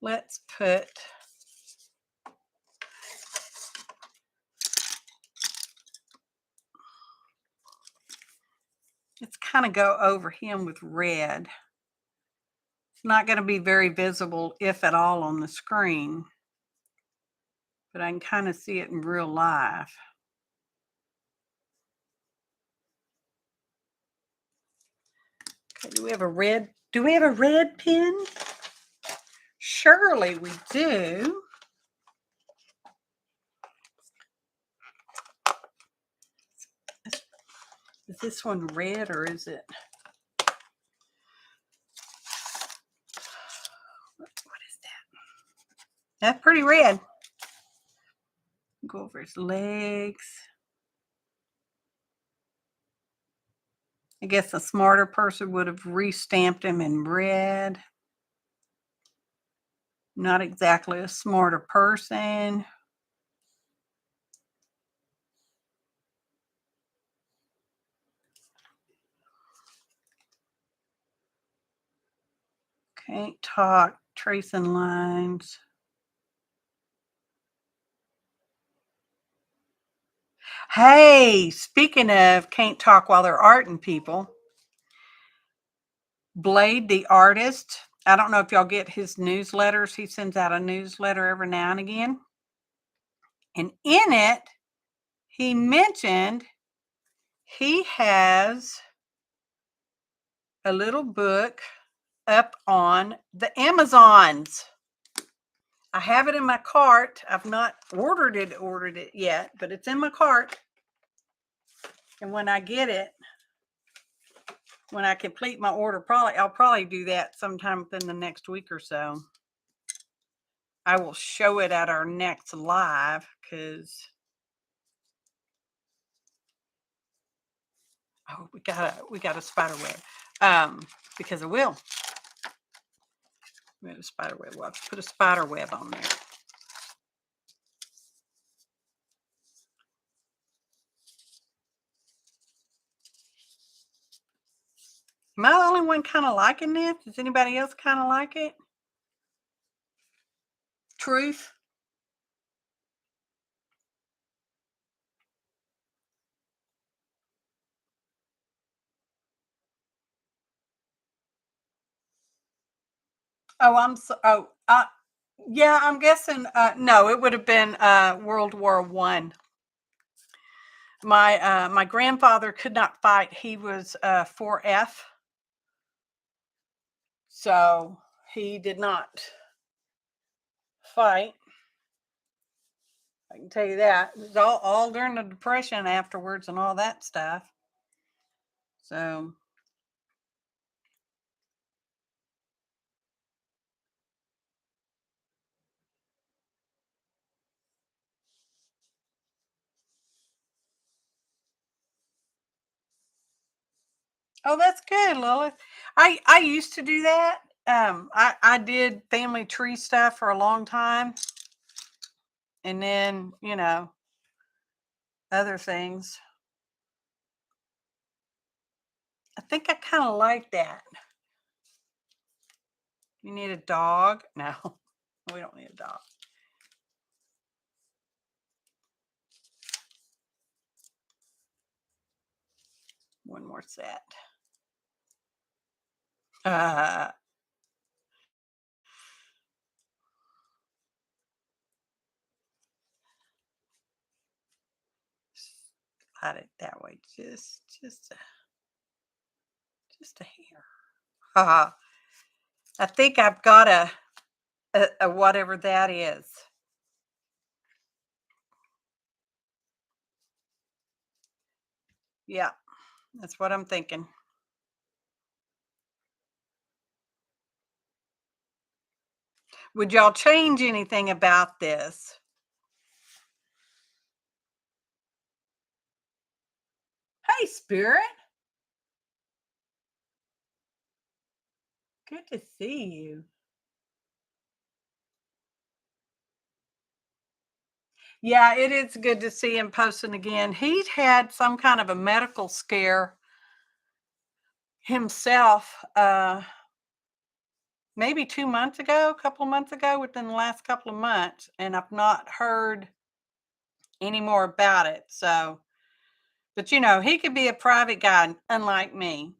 Speaker 1: Let's put let's kind of go over him with red. It's not going to be very visible, if at all, on the screen, but I can kind of see it in real life. Okay, do we have a red? Do we have a red pen? Surely we do. Is this one red or is it? What is that? That's pretty red. Go over his legs. I guess a smarter person would have re-stamped him in red. Not exactly a smarter person. Can't talk, tracing lines. Hey, speaking of can't talk while they're arting people, Blade the artist, I don't know if y'all get his newsletters. He sends out a newsletter every now and again. And in it, he mentioned he has a little book up on the Amazons. I have it in my cart. I've not ordered it yet, but it's in my cart. And when I get it, when I complete my order, I'll probably do that sometime within the next week or so. I will show it at our next live because we got a spider web. Because I will. We have a spider web. We'll have to put a spider web on there. Am I the only one kind of liking this? Does anybody else kind of like it? Truth? Oh, yeah, I'm guessing. No, it would have been World War I. My grandfather could not fight. He was 4F, so he did not fight. I can tell you that. It was all during the Depression afterwards and all that stuff. So. Oh, that's good, Lilith. I used to do that. I did family tree stuff for a long time, and then other things. I think I kind of like that. You need a dog? No, we don't need a dog. One more set. Slide it that way, just a hair. I think I've got a whatever that is. Yeah, that's what I'm thinking. Would y'all change anything about this? Hey, Spirit. Good to see you. Yeah, it is good to see him posting again. He'd had some kind of a medical scare himself, maybe 2 months ago, a couple of months ago, within the last couple of months, and I've not heard any more about it. So, but he could be a private guy, unlike me.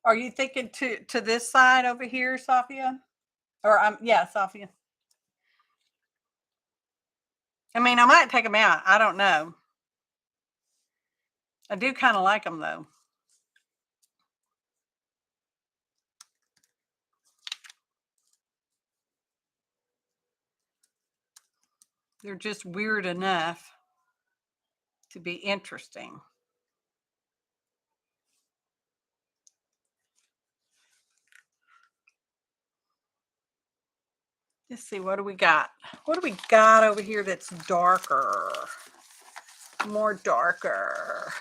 Speaker 1: Are you thinking to this side over here, Sophia? Or yeah, Sophia. I mean, I might take them out. I don't know. I do kind of like them though. They're just weird enough to be interesting. Let's see, what do we got? What do we got over here that's darker? More darker.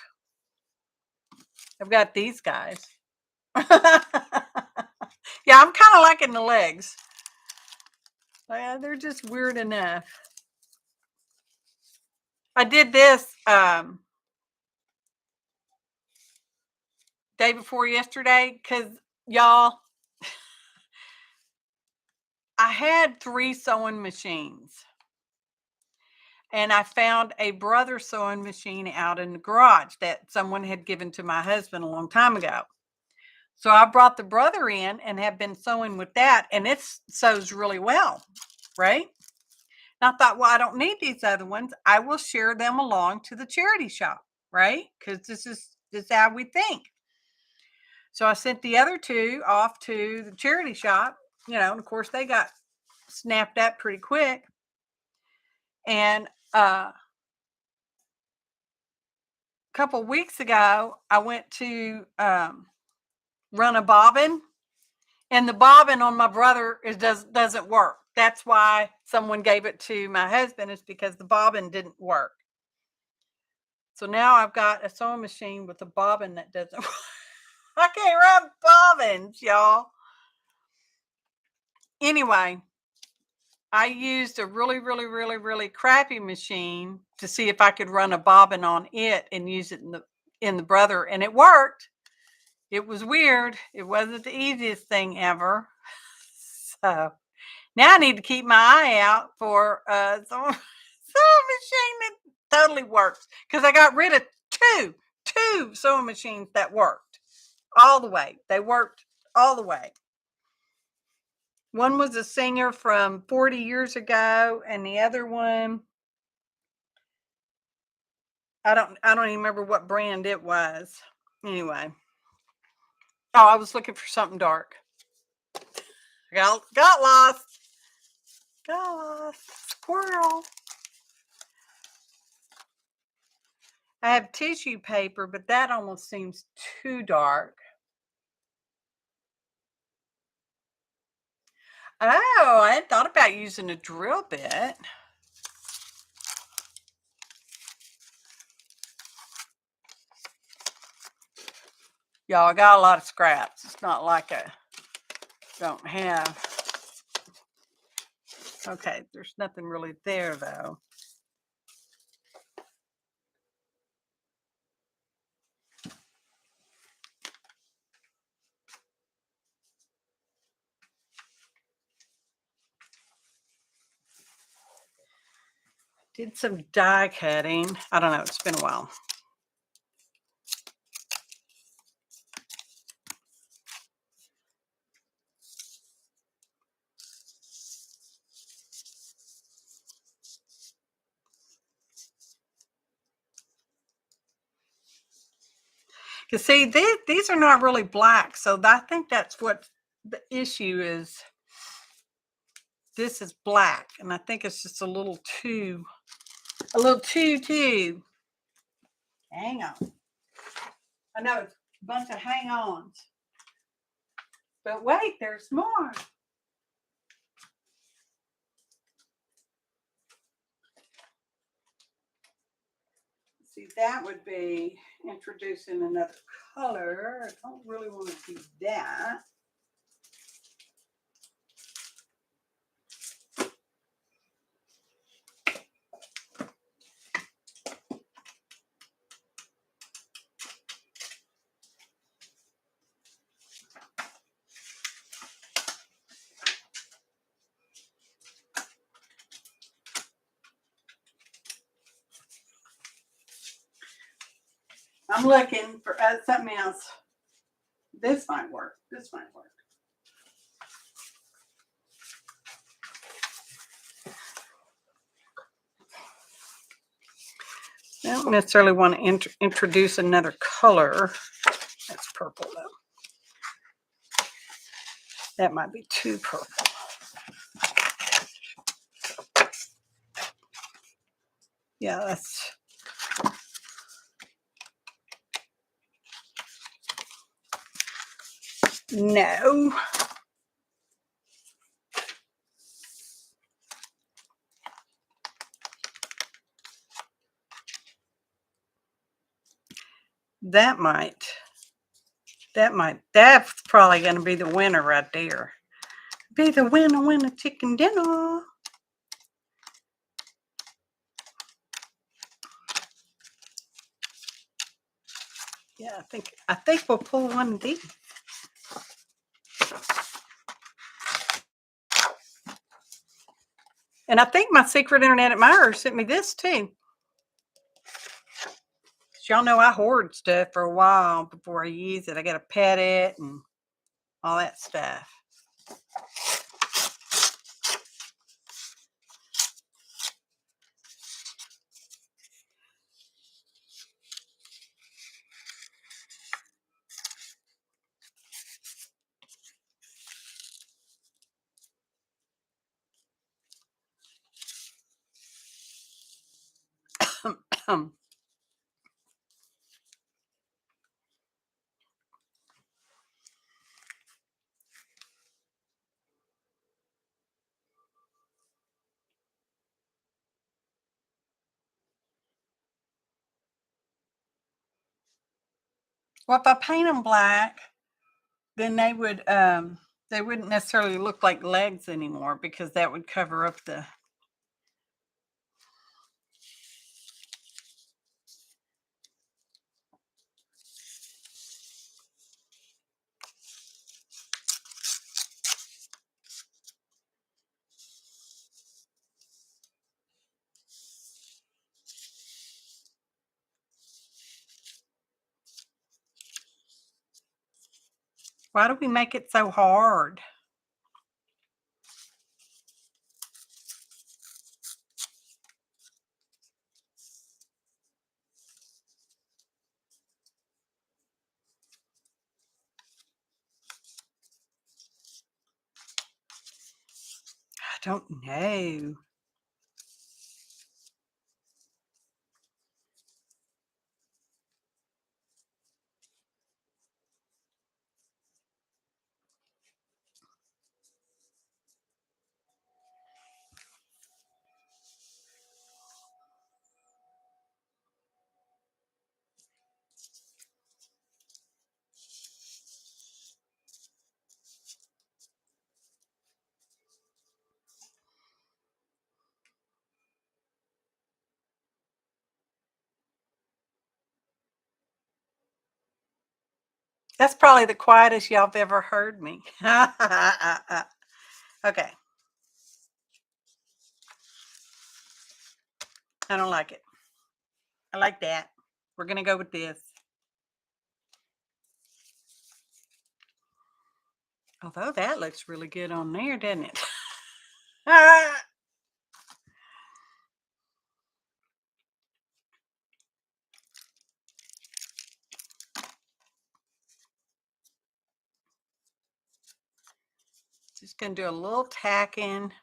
Speaker 1: I've got these guys. Yeah, I'm kind of liking the legs. Yeah, they're just weird enough. I did this day before yesterday because y'all, I had 3 sewing machines. And I found a brother sewing machine out in the garage that someone had given to my husband a long time ago. So I brought the brother in and have been sewing with that, and it sews really well, right? And I thought, well, I don't need these other ones. I will share them along to the charity shop, right? Because this is how we think. So I sent the other 2 off to the charity shop, and of course they got snapped up pretty quick. And couple weeks ago, I went to run a bobbin, and the bobbin on my brother doesn't work. That's why someone gave it to my husband, is because the bobbin didn't work. So now I've got a sewing machine with a bobbin that doesn't work. I can't run bobbins, y'all. Anyway, I used a really, really, really, really crappy machine to see if I could run a bobbin on it and use it in the brother, and it worked. It was weird. It wasn't the easiest thing ever. So now I need to keep my eye out for some machine that totally works, because I got rid of two sewing machines that worked all the way. They worked all the way. One was a Singer from 40 years ago, and the other one, I don't even remember what brand it was. Anyway. Oh, I was looking for something dark. Got lost. Got lost. Squirrel. I have tissue paper, but that almost seems too dark. Oh, I had thought about using a drill bit. Y'all, I got a lot of scraps. It's not like I don't have. Okay, there's nothing really there, though. Did some die cutting. I don't know. It's been a while. Because see, these are not really black, so I think that's what the issue is. This is black, and I think it's just a little too. Hang on. I know it's a bunch of hang-ons. But wait, there's more. See, that would be introducing another color. I don't really want to do that. I'm looking for something else. This might work. This might work. I don't necessarily want to introduce another color. That's purple though. That might be too purple. Yeah, that's... No. That's probably going to be the winner right there. Be the winner chicken dinner. Yeah, I think we'll pull one of these. And I think my secret internet admirer sent me this too. Y'all know I hoard stuff for a while before I use it. I got to pet it and all that stuff. Well, if I paint them black, then they wouldn't necessarily look like legs anymore because that would cover up the... Why do we make it so hard? I don't know. That's probably the quietest y'all have ever heard me. Okay. I don't like it. I like that. We're going to go with this. Although that looks really good on there, doesn't it? Just going to do a little tacking.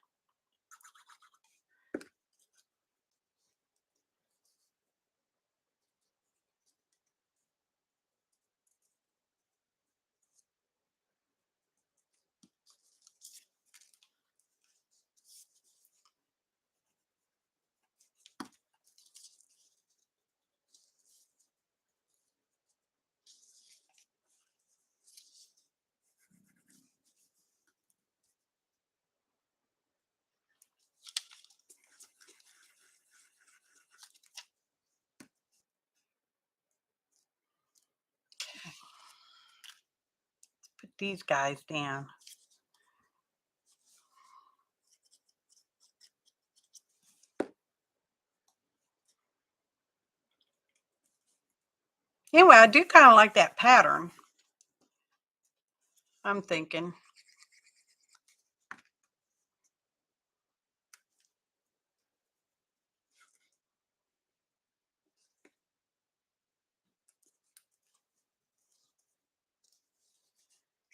Speaker 1: these guys down. Anyway, I do kind of like that pattern. I'm thinking.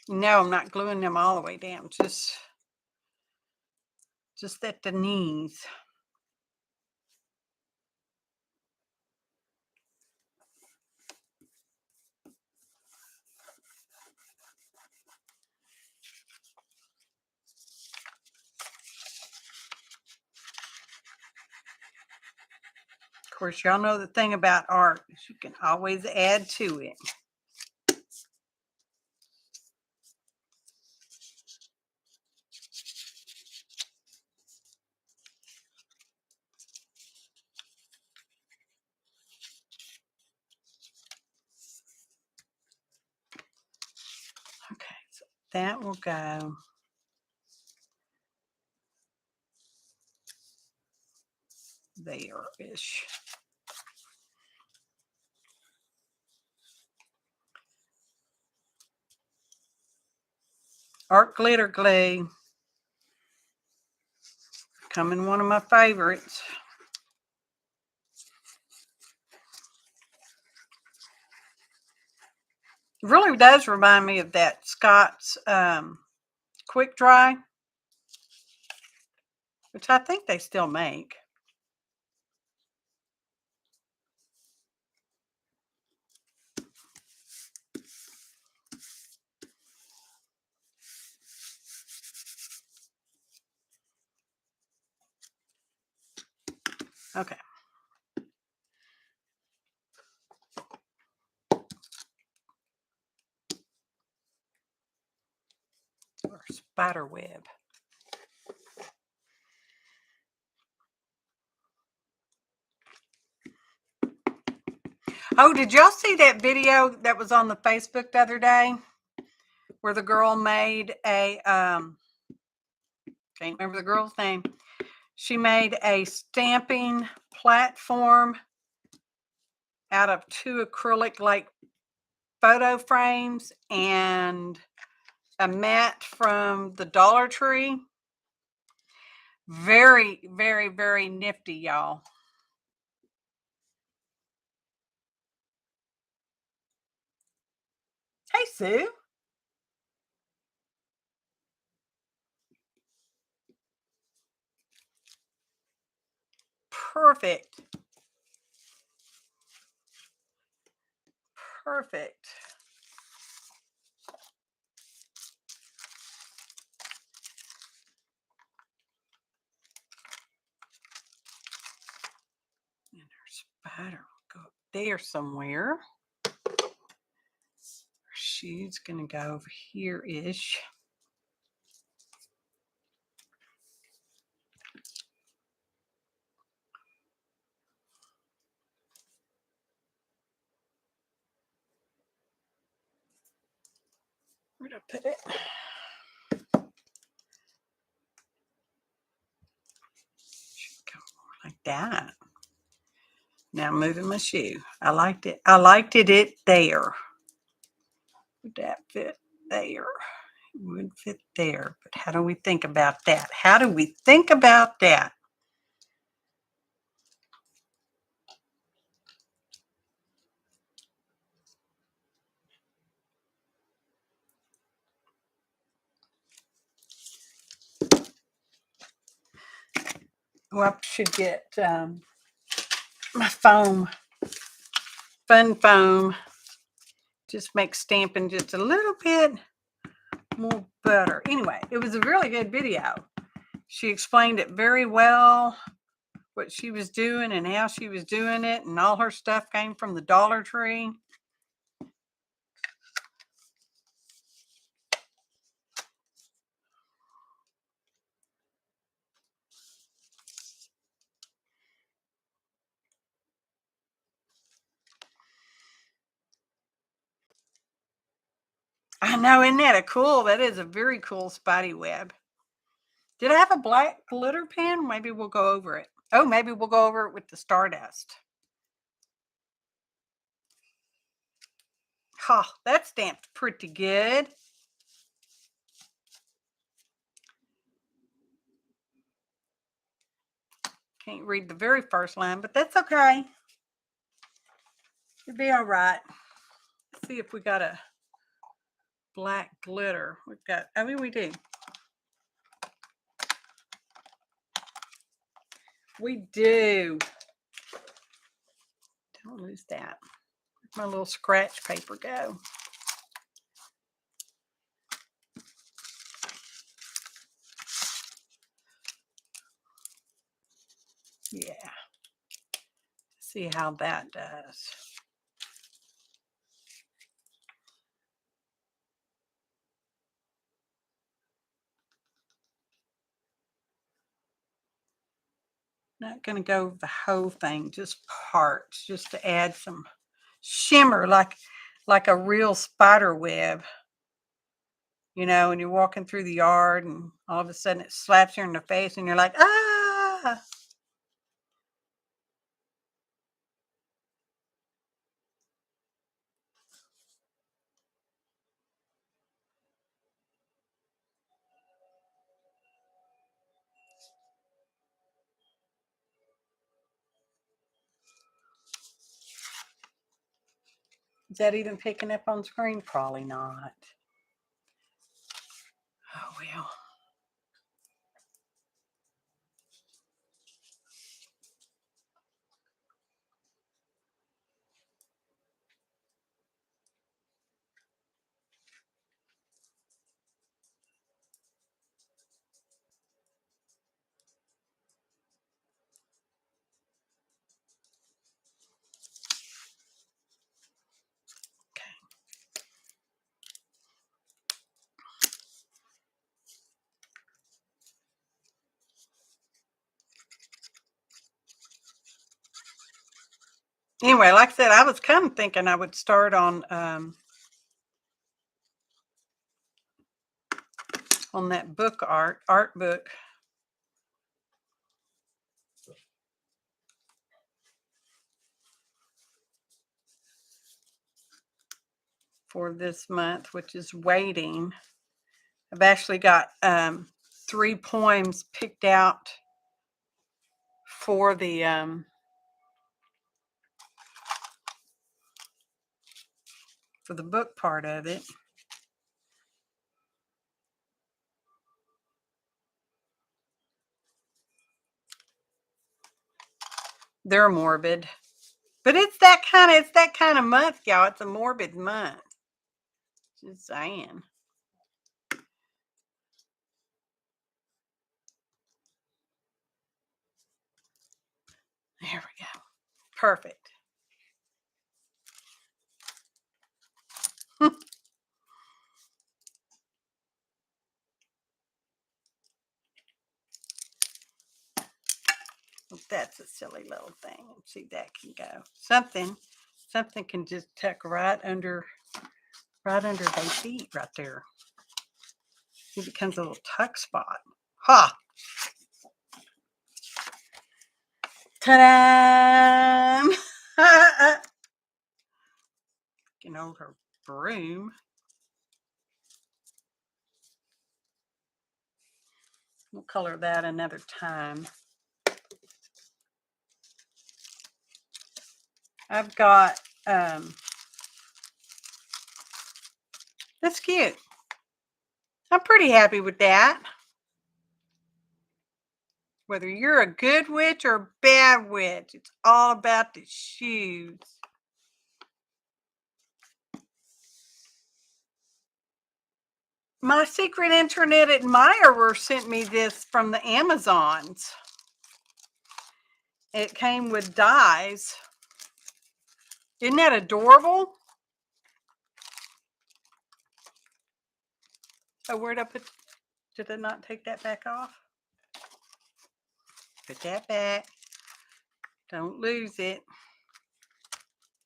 Speaker 1: No, I'm not gluing them all the way down, just at the knees. Of course, y'all know the thing about art is you can always add to it. Okay, so that will go there-ish. Art glitter glue. Coming one of my favorites. It really does remind me of that Scott's Quick Dry, which I think they still make. Okay. Or spider web. Oh, did y'all see that video that was on the Facebook the other day where the girl made a can't remember the girl's name. She made a stamping platform out of 2 acrylic like photo frames and a mat from the Dollar Tree. Very, very, very nifty, y'all. Hey, Sue. Perfect. Perfect. And our spider will go up there somewhere. She's going to go over here-ish. Where'd I put it? Should go more like that. Now I'm moving my shoe. I liked it. I liked it there. Would that fit there? It would fit there. But how do we think about that? How do we think about that? Well, I should get my foam, fun foam. Just make stamping just a little bit more better. Anyway, it was a really good video. She explained it very well, what she was doing and how she was doing it, and all her stuff came from the Dollar Tree. I know, isn't that that is a very cool spidey web. Did I have a black glitter pen? Maybe we'll go over it. Oh, maybe we'll go over it with the Stardust. Ha, that stamped pretty good. Can't read the very first line, but that's okay. It'll be all right. Let's see if we got a black glitter. We've got, I mean, we do. We do. Don't lose that. Where'd my little scratch paper go? Yeah. See how that does. Not going to go the whole thing, just parts, just to add some shimmer, like a real spider web. You know, when you're walking through the yard and all of a sudden it slaps you in the face and you're like, ah! Is that even picking up on screen? Probably not. Oh, well. Anyway, like I said, I was kind of thinking I would start on that book art book. For this month, which is waiting. I've actually got 3 poems picked out for the book part of it. They're morbid, but it's that kind of month, y'all. It's a morbid month. Just saying. There we go. Perfect. That's a silly little thing. See, that can go. Something can just tuck right under their feet right there. It becomes a little tuck spot. Ha! Ta-da! You know, her broom. We'll color that another time. I've got, that's cute. I'm pretty happy with that. Whether you're a good witch or a bad witch, it's all about the shoes. My secret internet admirer sent me this from the Amazons. It came with dies. Isn't that adorable? Oh, where'd I put? Did I not take that back off? Put that back. Don't lose it.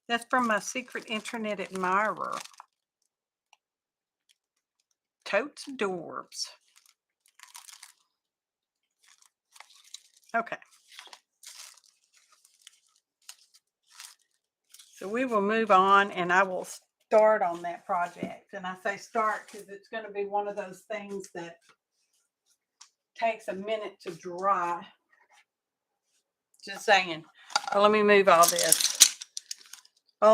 Speaker 1: That's from my secret internet admirer. Totes adorbs. Okay. So we will move on, and I will start on that project. And I say start because it's going to be one of those things that takes a minute to dry. Just saying. Well, let me move all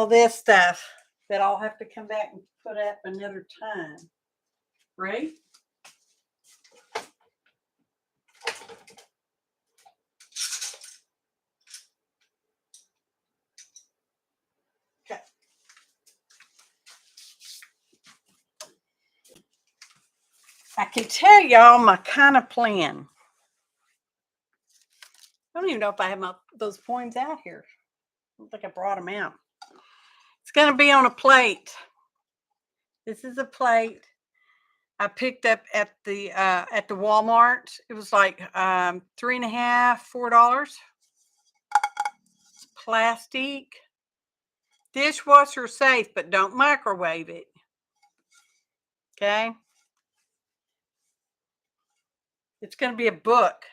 Speaker 1: this stuff that I'll have to come back and put up another time. Right? Okay. I can tell y'all my kind of plan. I don't even know if I have those poems out here. I don't think I brought them out. It's going to be on a plate. This is a plate I picked up at the Walmart. It was like $3.50, $4. It's plastic. Dishwasher safe, but don't microwave it. Okay? It's going to be a book.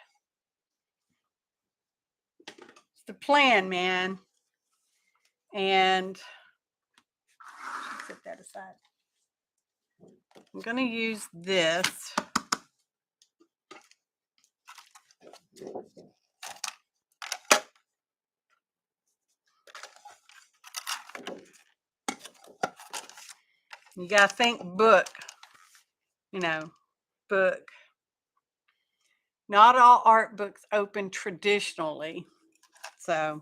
Speaker 1: It's the plan, man. And set that aside. I'm going to use this. You got to think book. You know, book. Not all art books open traditionally. So,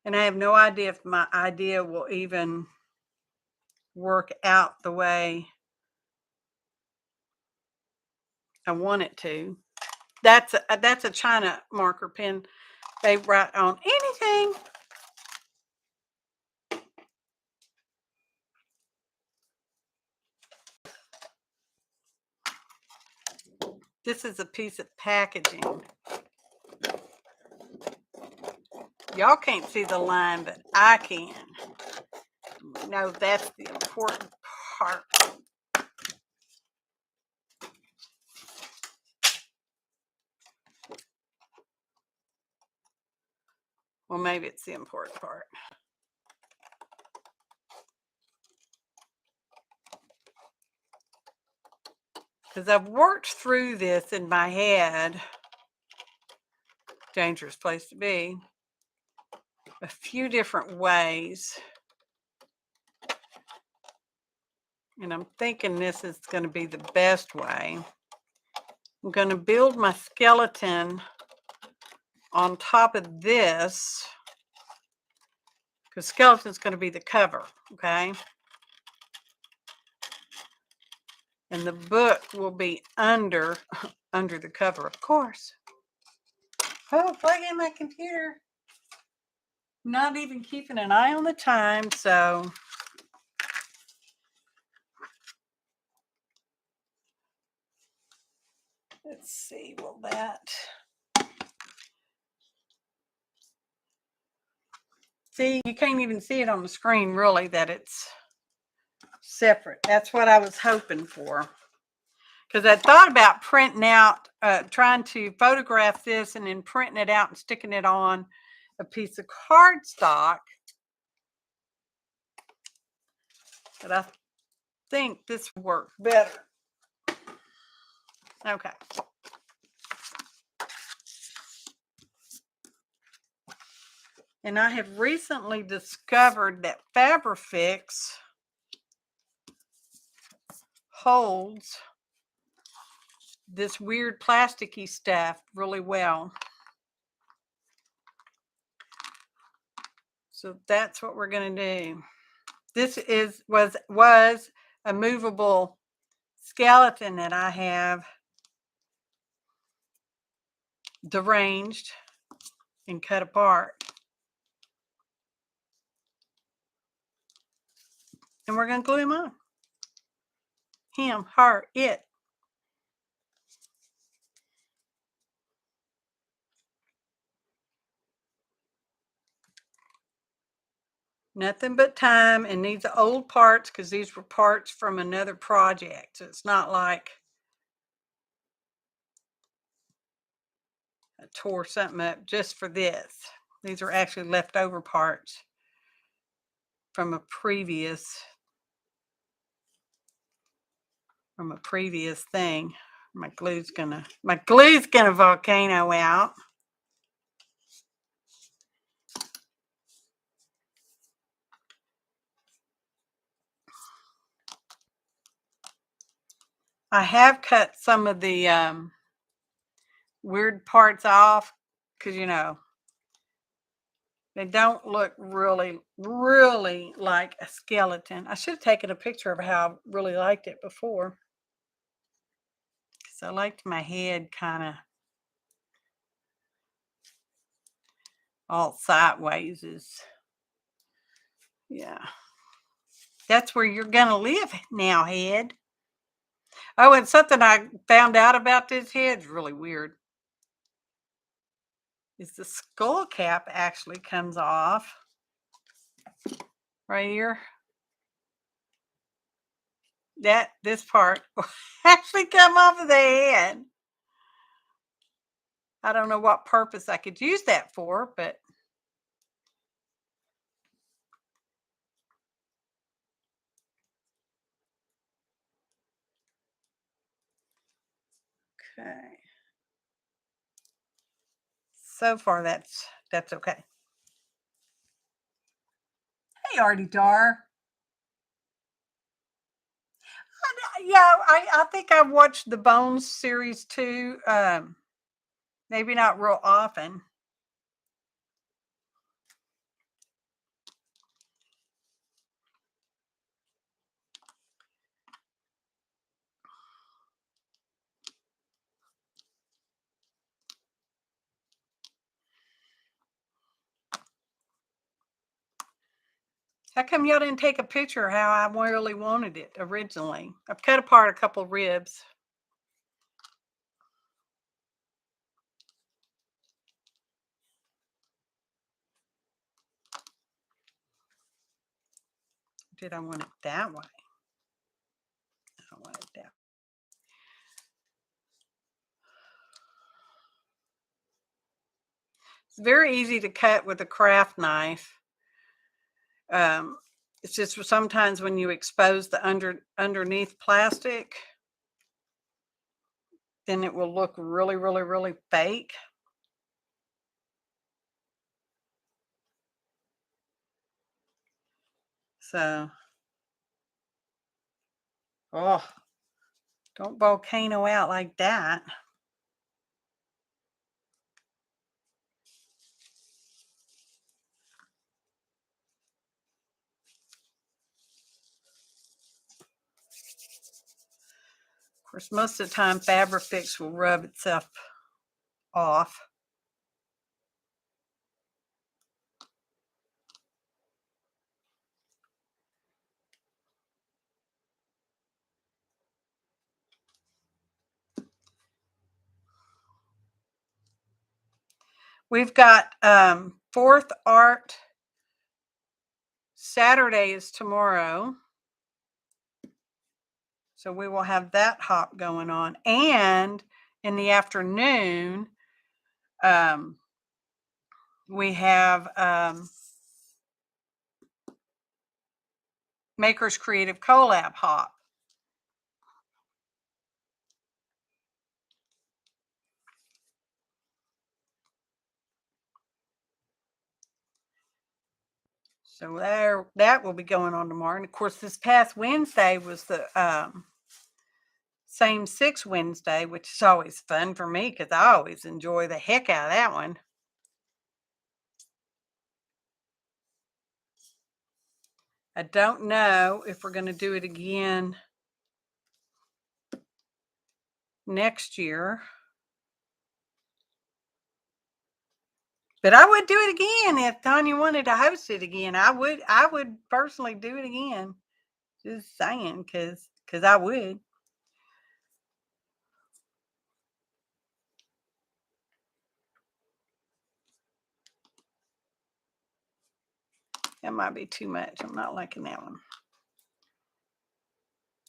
Speaker 1: and I have no idea if my idea will even work out the way I want it to. That's a China marker pen. They write on anything. This is a piece of packaging. Y'all can't see the line, but I can. No, that's the important part. Well, maybe it's the important part. Because I've worked through this in my head. Dangerous place to be. A few different ways. And I'm thinking this is going to be the best way. I'm going to build my skeleton on top of this. Because skeleton's going to be the cover, okay? And the book will be under the cover, of course. Oh, plug in my computer. Not even keeping an eye on the time, so let's see, will that... See, you can't even see it on the screen, really, that it's separate. That's what I was hoping for. Because I thought about printing out, trying to photograph this and then printing it out and sticking it on a piece of cardstock. But I think this works better. Okay. And I have recently discovered that Fabrifix holds this weird plasticky stuff really well. So that's what we're going to do. This was a movable skeleton that I have deranged and cut apart. And we're going to glue him on. Him, her, it. Nothing but time, and these are old parts because these were parts from another project. So it's not like I tore something up just for this. These are actually leftover parts from a previous thing. My glue's gonna volcano out. I have cut some of the weird parts off because, you know, they don't look really like a skeleton. I should have taken a picture of how I really liked it before, because I liked my head kind of all sideways. Yeah. That's where you're going to live now, head. Oh, and something I found out about this head's really weird. Is the skull cap actually comes off right here. This part will actually come off of the head. I don't know what purpose I could use that for, but okay. So far, that's okay. Hey, Artie Dar. Yeah, I think I watched the Bones series too. Maybe not real often. How come y'all didn't take a picture of how I really wanted it originally? I've cut apart a couple ribs. Did I want it that way? I don't want it that way. It's very easy to cut with a craft knife. It's just sometimes when you expose the underneath plastic, then it will look really fake. So, oh, don't volcano out like that. Of course, most of the time, Fabrifix will rub itself off. We've got Fourth Art. Saturday is tomorrow. So we will have that hop going on. And in the afternoon, we have Makers Creative Collab hop. So that will be going on tomorrow. And of course, this past Wednesday was the Same Six Wednesday, which is always fun for me because I always enjoy the heck out of that one. I don't know if we're going to do it again next year. But I would do it again if Tanya wanted to host it again. I would personally do it again. Just saying, because I would. That might be too much. I'm not liking that one.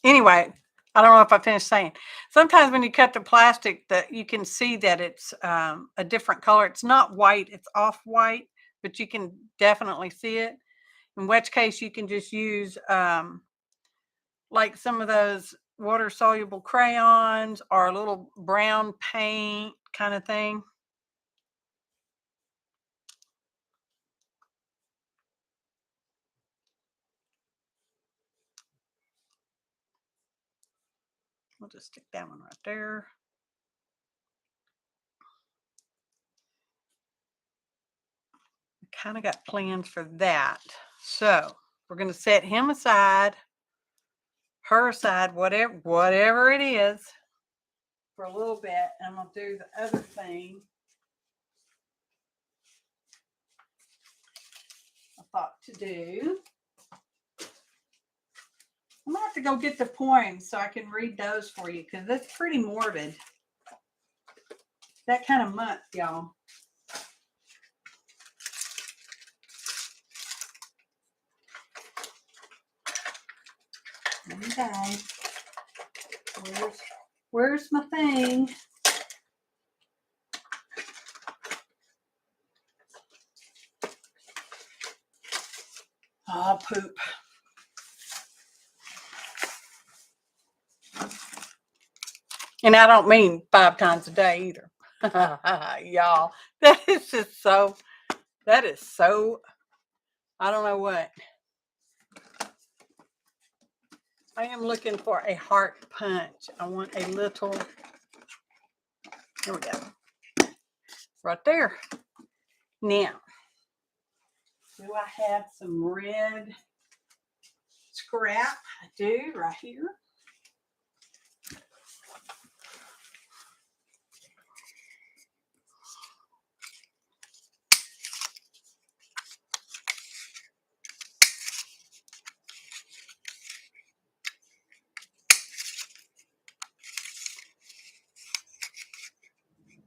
Speaker 1: Anyway, I don't know if I finished saying. Sometimes when you cut the plastic, that you can see that it's a different color. It's not white, it's off-white, but you can definitely see it. In which case you can just use like some of those water-soluble crayons or a little brown paint kind of thing. We'll just stick that one right there. Kind of got plans for that. So we're going to set him aside, her aside, whatever it is, for a little bit. And I'm going to do the other thing I thought to do. I'm going to have to go get the poems so I can read those for you, because that's pretty morbid. That kind of month, y'all. Okay. Where's my thing? Oh, poop. And I don't mean 5 times a day either. Y'all, that is so, I don't know what. I am looking for a heart punch. I want a little, here we go. Right there. Now, do I have some red scrap? I do, right here.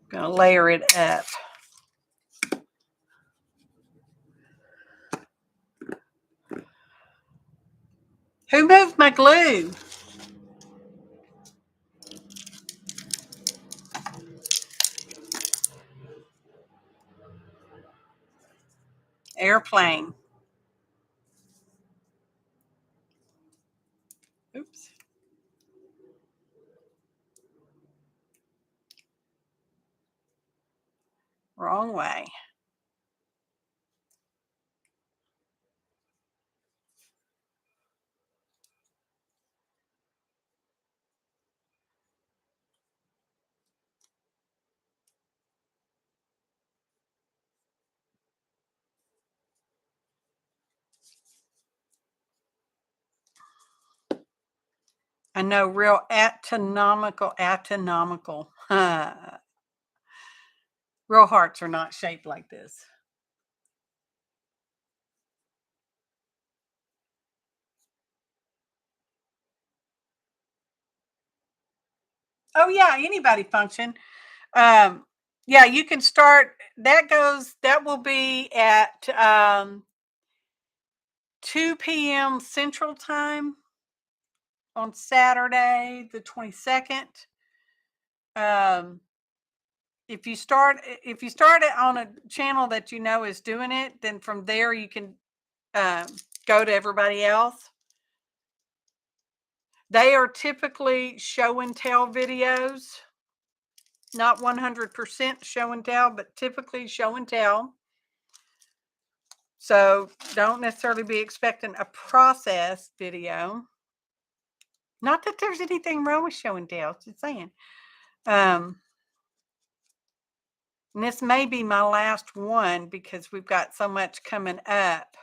Speaker 1: Gonna layer it up. Who moved my glue? Airplane. Oops. Wrong way. I know, real anatomical. Real hearts are not shaped like this. Oh yeah, anybody function. Yeah, you can start. That will be at 2 p.m. Central Time on Saturday, the 22nd. If you start it on a channel that you know is doing it, then from there you can go to everybody else. They are typically show and tell videos, not 100% show and tell, but typically show and tell. So don't necessarily be expecting a process video. Not that there's anything wrong with show and tell, just saying. And this may be my last one because we've got so much coming up.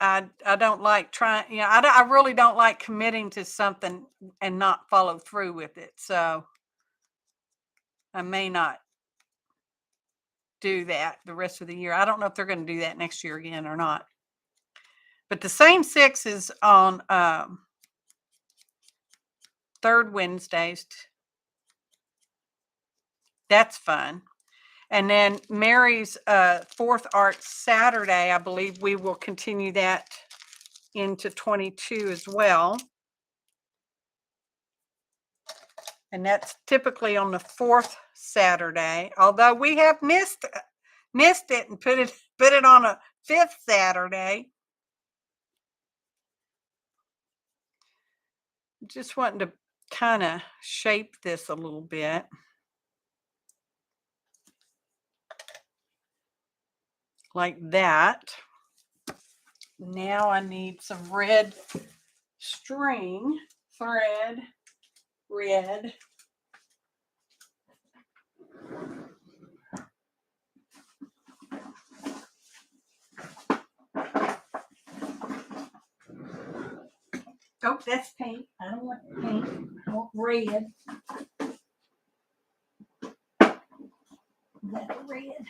Speaker 1: I don't like trying, you know, I really don't like committing to something and not follow through with it. So I may not do that the rest of the year. I don't know if they're going to do that next year again or not. But the same 6 is on third Wednesdays. That's fun. And then Mary's Fourth Art Saturday, I believe we will continue that into 22 as well. And that's typically on the fourth Saturday, although we have missed it and put it on a fifth Saturday. Just wanting to kind of shape this a little bit. Like that. Now I need some red string, thread, red. Oh, that's pink. I don't want pink. I want red. Is that red?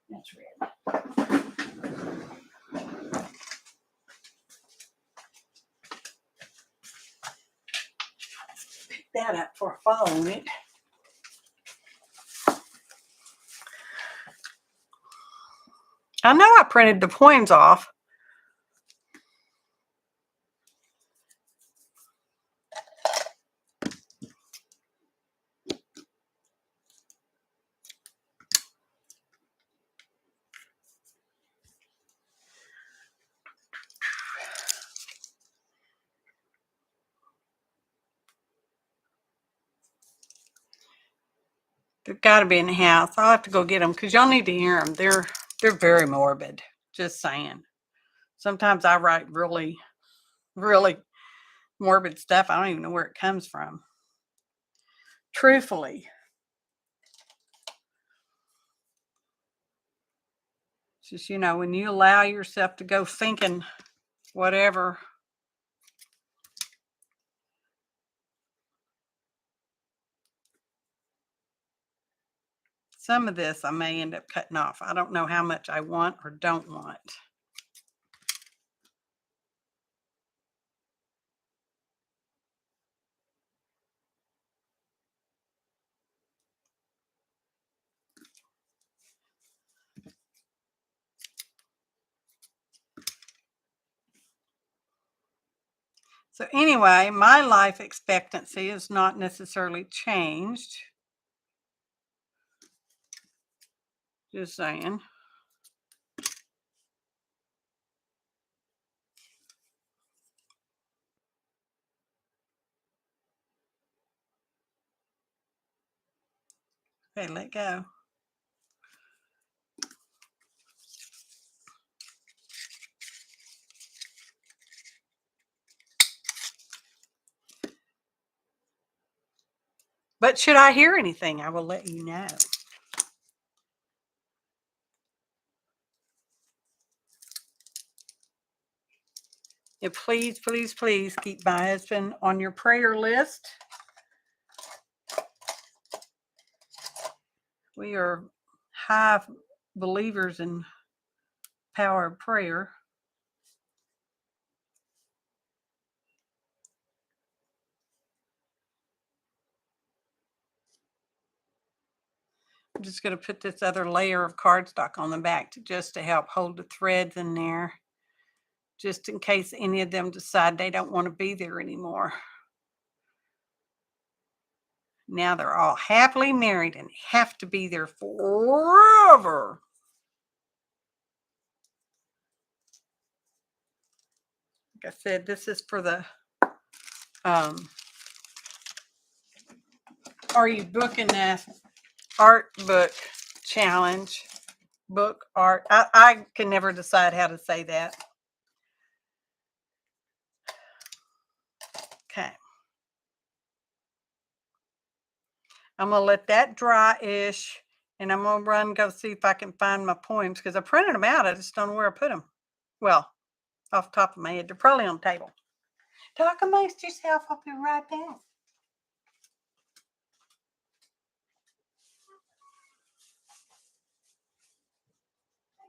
Speaker 1: That's red. Pick that up for following it. I know I printed the points off. They've got to be in the house. I'll have to go get them because y'all need to hear them. They're very morbid. Just saying. Sometimes I write really, really morbid stuff. I don't even know where it comes from. Truthfully. It's just, you know, when you allow yourself to go thinking whatever. Some of this I may end up cutting off. I don't know how much I want or don't want. So anyway, my life expectancy is not necessarily changed. Just saying. Okay, let go. But should I hear anything, I will let you know. And please, please, please keep my husband on your prayer list. We are high believers in power of prayer. I'm just going to put this other layer of cardstock on the back to help hold the threads in there, just in case any of them decide they don't want to be there anymore. Now they're all happily married and have to be there forever. Like I said, this is for the Are You Booking That Art Book Challenge. Book art. I can never decide how to say that. Okay. I'm going to let that dry-ish, and I'm going to run and go see if I can find my poems, because I printed them out. I just don't know where I put them. Well, off the top of my head, they're probably on the table. Talk amongst yourself. I'll be right back.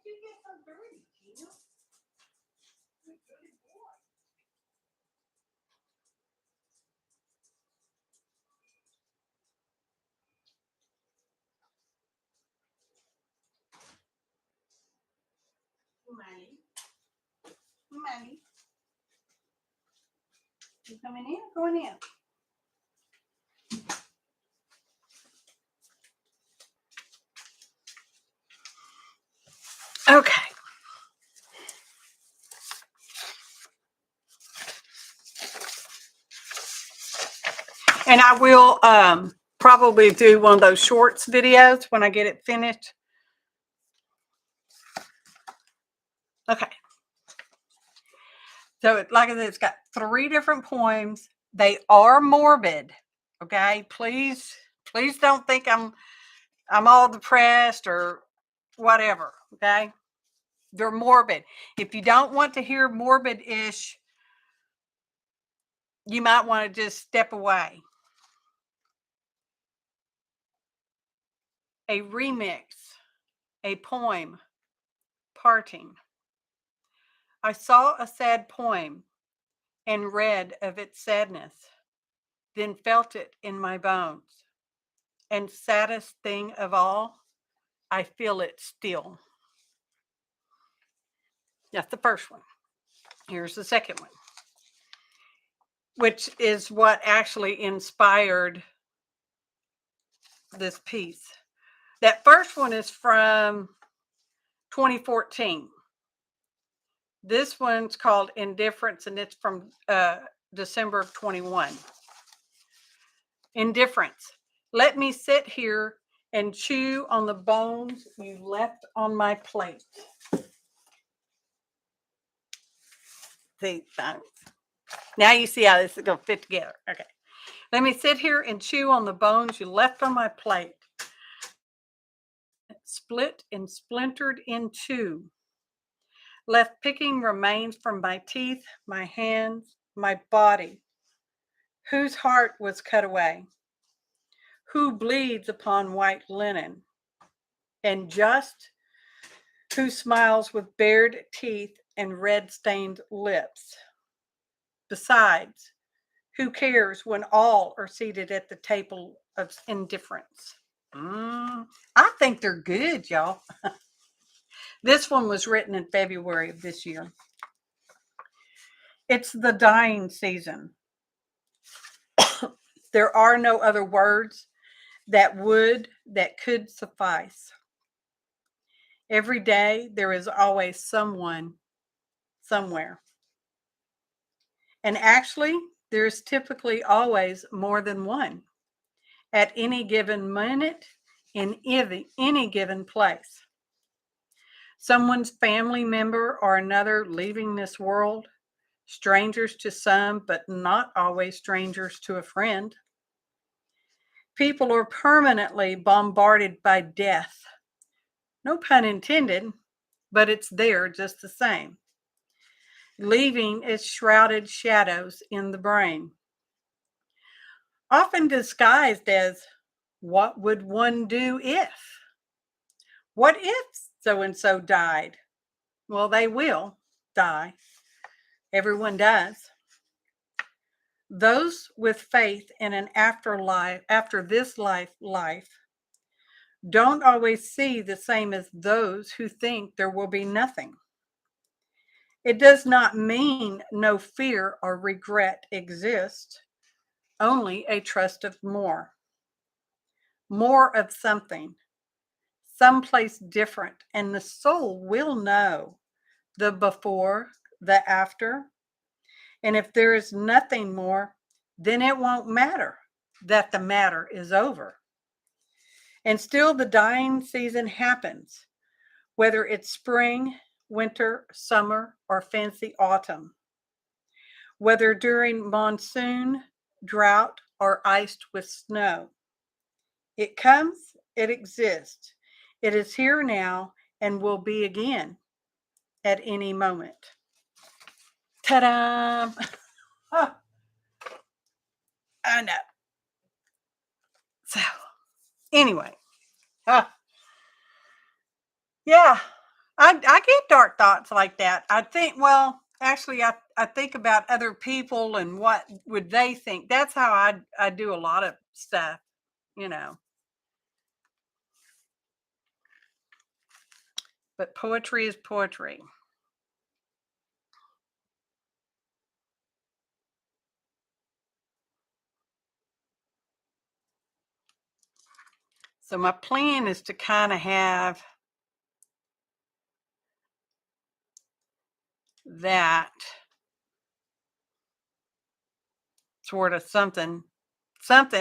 Speaker 1: You get so dirty, Gina. Coming in, going in. Okay. And I will probably do one of those shorts videos when I get it finished. Okay. So like I said, it's got 3 different poems. They are morbid. Okay. Please don't think I'm all depressed or whatever. Okay. They're morbid. If you don't want to hear morbid-ish, you might want to just step away. A remix, a poem, parting. I saw a sad poem and read of its sadness, then felt it in my bones. And saddest thing of all, I feel it still. That's the first one. Here's the second one, which is what actually inspired this piece. That first one is from 2014. This one's called Indifference, and it's from December of 21. Indifference. Let me sit here and chew on the bones you left on my plate. See, now you see how this is going to fit together. Okay. Let me sit here and chew on the bones you left on my plate. Split and splintered in two. Left picking remains from my teeth, my hands, my body. Whose heart was cut away? Who bleeds upon white linen? And just who smiles with bared teeth and red-stained lips? Besides, who cares when all are seated at the table of indifference? I think they're good, y'all. This one was written in February of this year. It's the dying season. There are no other words that could suffice. Every day there is always someone, somewhere. And actually, there's typically always more than one at any given minute in any given place. Someone's family member or another leaving this world, strangers to some, but not always strangers to a friend. People are permanently bombarded by death. No pun intended, but it's there just the same, leaving its shrouded shadows in the brain. Often disguised as, what would one do if? What if so-and-so died? Well, they will die. Everyone does. Those with faith in an afterlife, after this life, don't always see the same as those who think there will be nothing. It does not mean no fear or regret exists, only a trust of more. More of something, someplace different, and the soul will know the before, the after. And if there is nothing more, then it won't matter that the matter is over. And still the dying season happens, whether it's spring, winter, summer, or fancy autumn. Whether during monsoon, drought, or iced with snow. It comes, it exists. It is here now and will be again at any moment. Ta-da! Oh, I know. So, anyway, yeah, I get dark thoughts like that. I think, well, actually, I think about other people and what would they think. That's how I do a lot of stuff, you know. But poetry is poetry. So my plan is to kind of have that sort of something, sort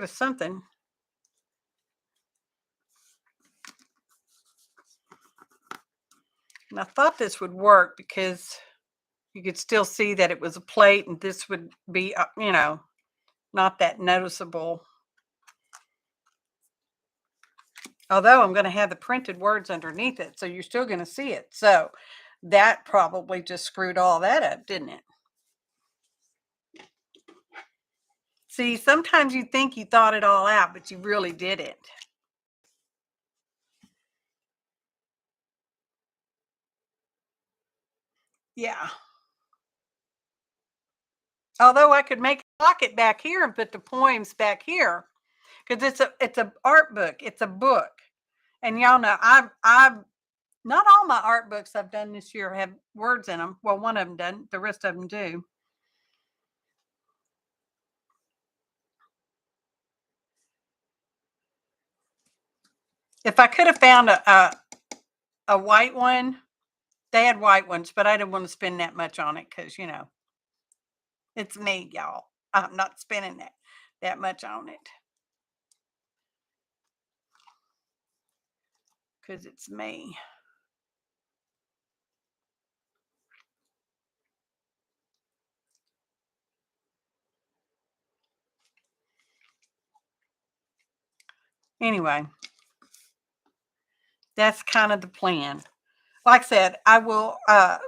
Speaker 1: of something. And I thought this would work because you could still see that it was a plate, and this would be, not that noticeable. Although I'm going to have the printed words underneath it, so you're still going to see it. So that probably just screwed all that up, didn't it? See, sometimes you think you thought it all out, but you really didn't. Yeah. Although I could make a pocket back here and put the poems back here, because it's a art book. It's a book, and y'all know I've not all my art books I've done this year have words in them. Well, one of them doesn't. The rest of them do. If I could have found a white one, they had white ones, but I didn't want to spend that much on it because it's me, y'all. I'm not spending that much on it because it's me. Anyway, that's kind of the plan. Like I said, I will,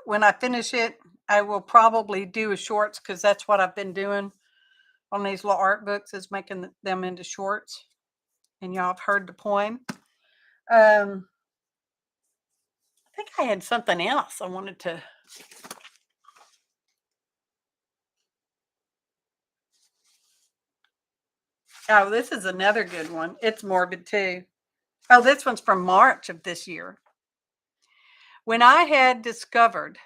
Speaker 1: when I finish it, I will probably do a shorts because that's what I've been doing on these little art books, is making them into shorts. And y'all have heard the poem. I think I had something else I wanted to. Oh, this is another good one. It's morbid too. Oh, this one's from March of this year. When I had discovered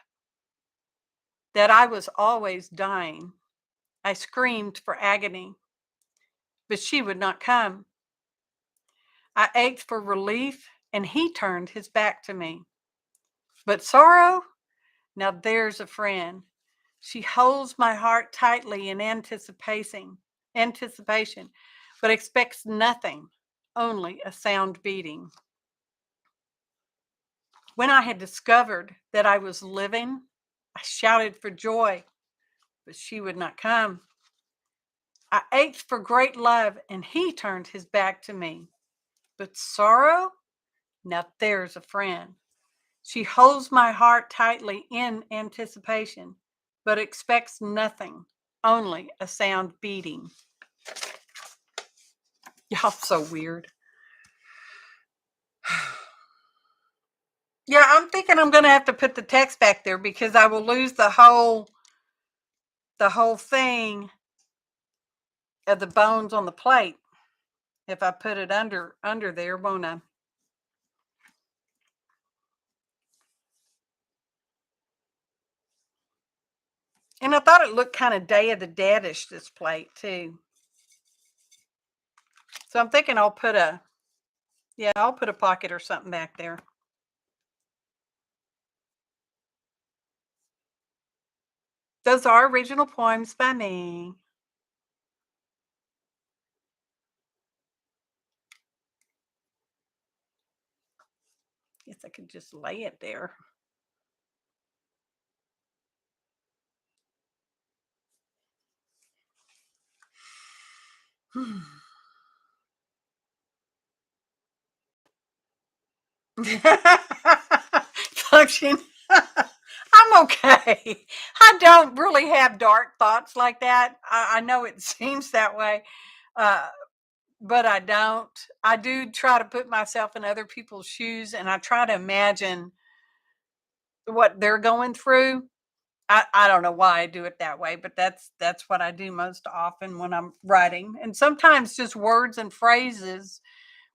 Speaker 1: that I was always dying, I screamed for agony, but she would not come. I ached for relief, and he turned his back to me. But sorrow, now there's a friend. She holds my heart tightly in anticipation, but expects nothing, only a sound beating. When I had discovered that I was living, I shouted for joy, but she would not come. I ached for great love, and he turned his back to me. But sorrow, now there's a friend. She holds my heart tightly in anticipation, but expects nothing, only a sound beating. Y'all so weird. Yeah, I'm thinking I'm going to have to put the text back there because I will lose the whole thing of the bones on the plate if I put it under there, won't I? And I thought it looked kind of Day of the Deadish, this plate too. So I'm thinking I'll put a pocket or something back there. Those are original poems by me. Guess I could just lay it there. Function. I'm okay. I don't really have dark thoughts like that. I know it seems that way, but I don't. I do try to put myself in other people's shoes, and I try to imagine what they're going through. I don't know why I do it that way, but that's what I do most often when I'm writing. And sometimes just words and phrases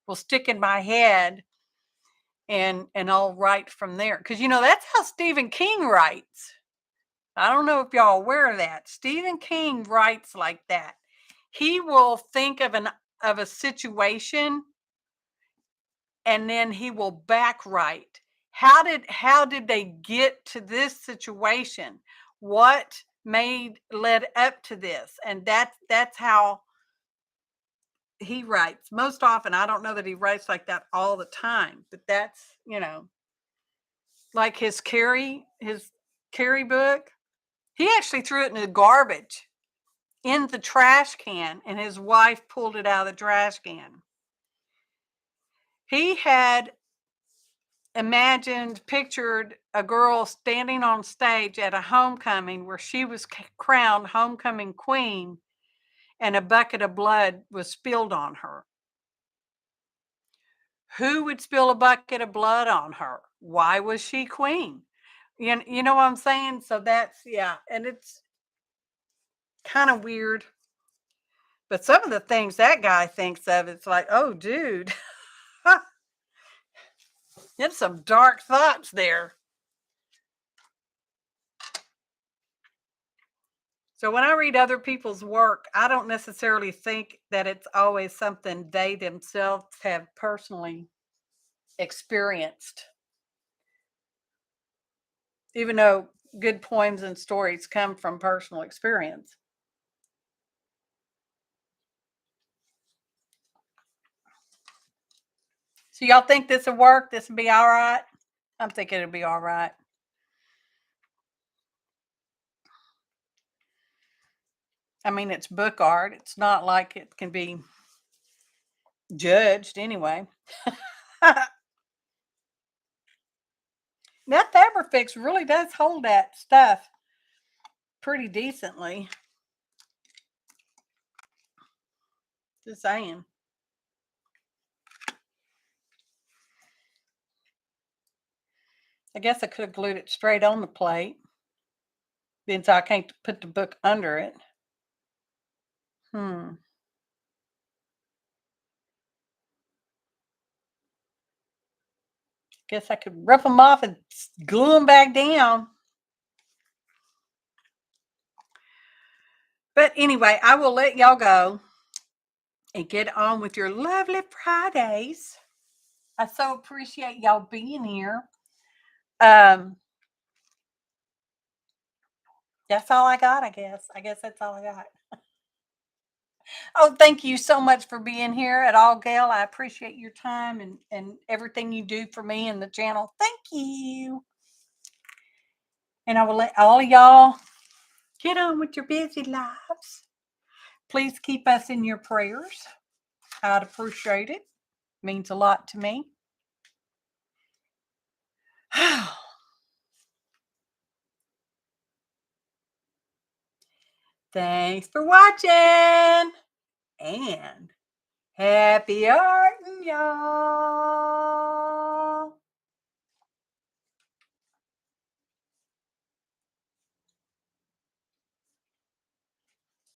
Speaker 1: will stick in my head, and I'll write from there. Because that's how Stephen King writes. I don't know if y'all are aware of that. Stephen King writes like that. he will think of a situation, and then he will back write. How did they get to this situation? What led up to this? And that's how he writes most often. I don't know that he writes like that all the time, but that's, like his Carrie book. He actually threw it in the garbage, in the trash can, and his wife pulled it out of the trash can. He had pictured a girl standing on stage at a homecoming where she was crowned homecoming queen, and a bucket of blood was spilled on her. Who would spill a bucket of blood on her? Why was she queen? You know what I'm saying? So that's, yeah, and it's kind of weird. But some of the things that guy thinks of, it's like, oh, dude, it's some dark thoughts there. So when I read other people's work, I don't necessarily think that it's always something they themselves have personally experienced, even though good poems and stories come from personal experience. So y'all think this will work? This will be all right? I'm thinking it'll be all right. I mean, it's book art. It's not like it can be judged anyway. That Fabrifix really does hold that stuff pretty decently. Just saying. I guess I could have glued it straight on the plate. Then so I can't put the book under it. Guess I could rough them off and glue them back down. But anyway, I will let y'all go and get on with your lovely Fridays. I so appreciate y'all being here. That's all I got, I guess. I guess that's all I got. Oh, thank you so much for being here at all, Gail. I appreciate your time and everything you do for me and the channel. Thank you. And I will let all of y'all get on with your busy lives. Please keep us in your prayers. I'd appreciate it. Means a lot to me. Thanks for watching. And happy arting, y'all.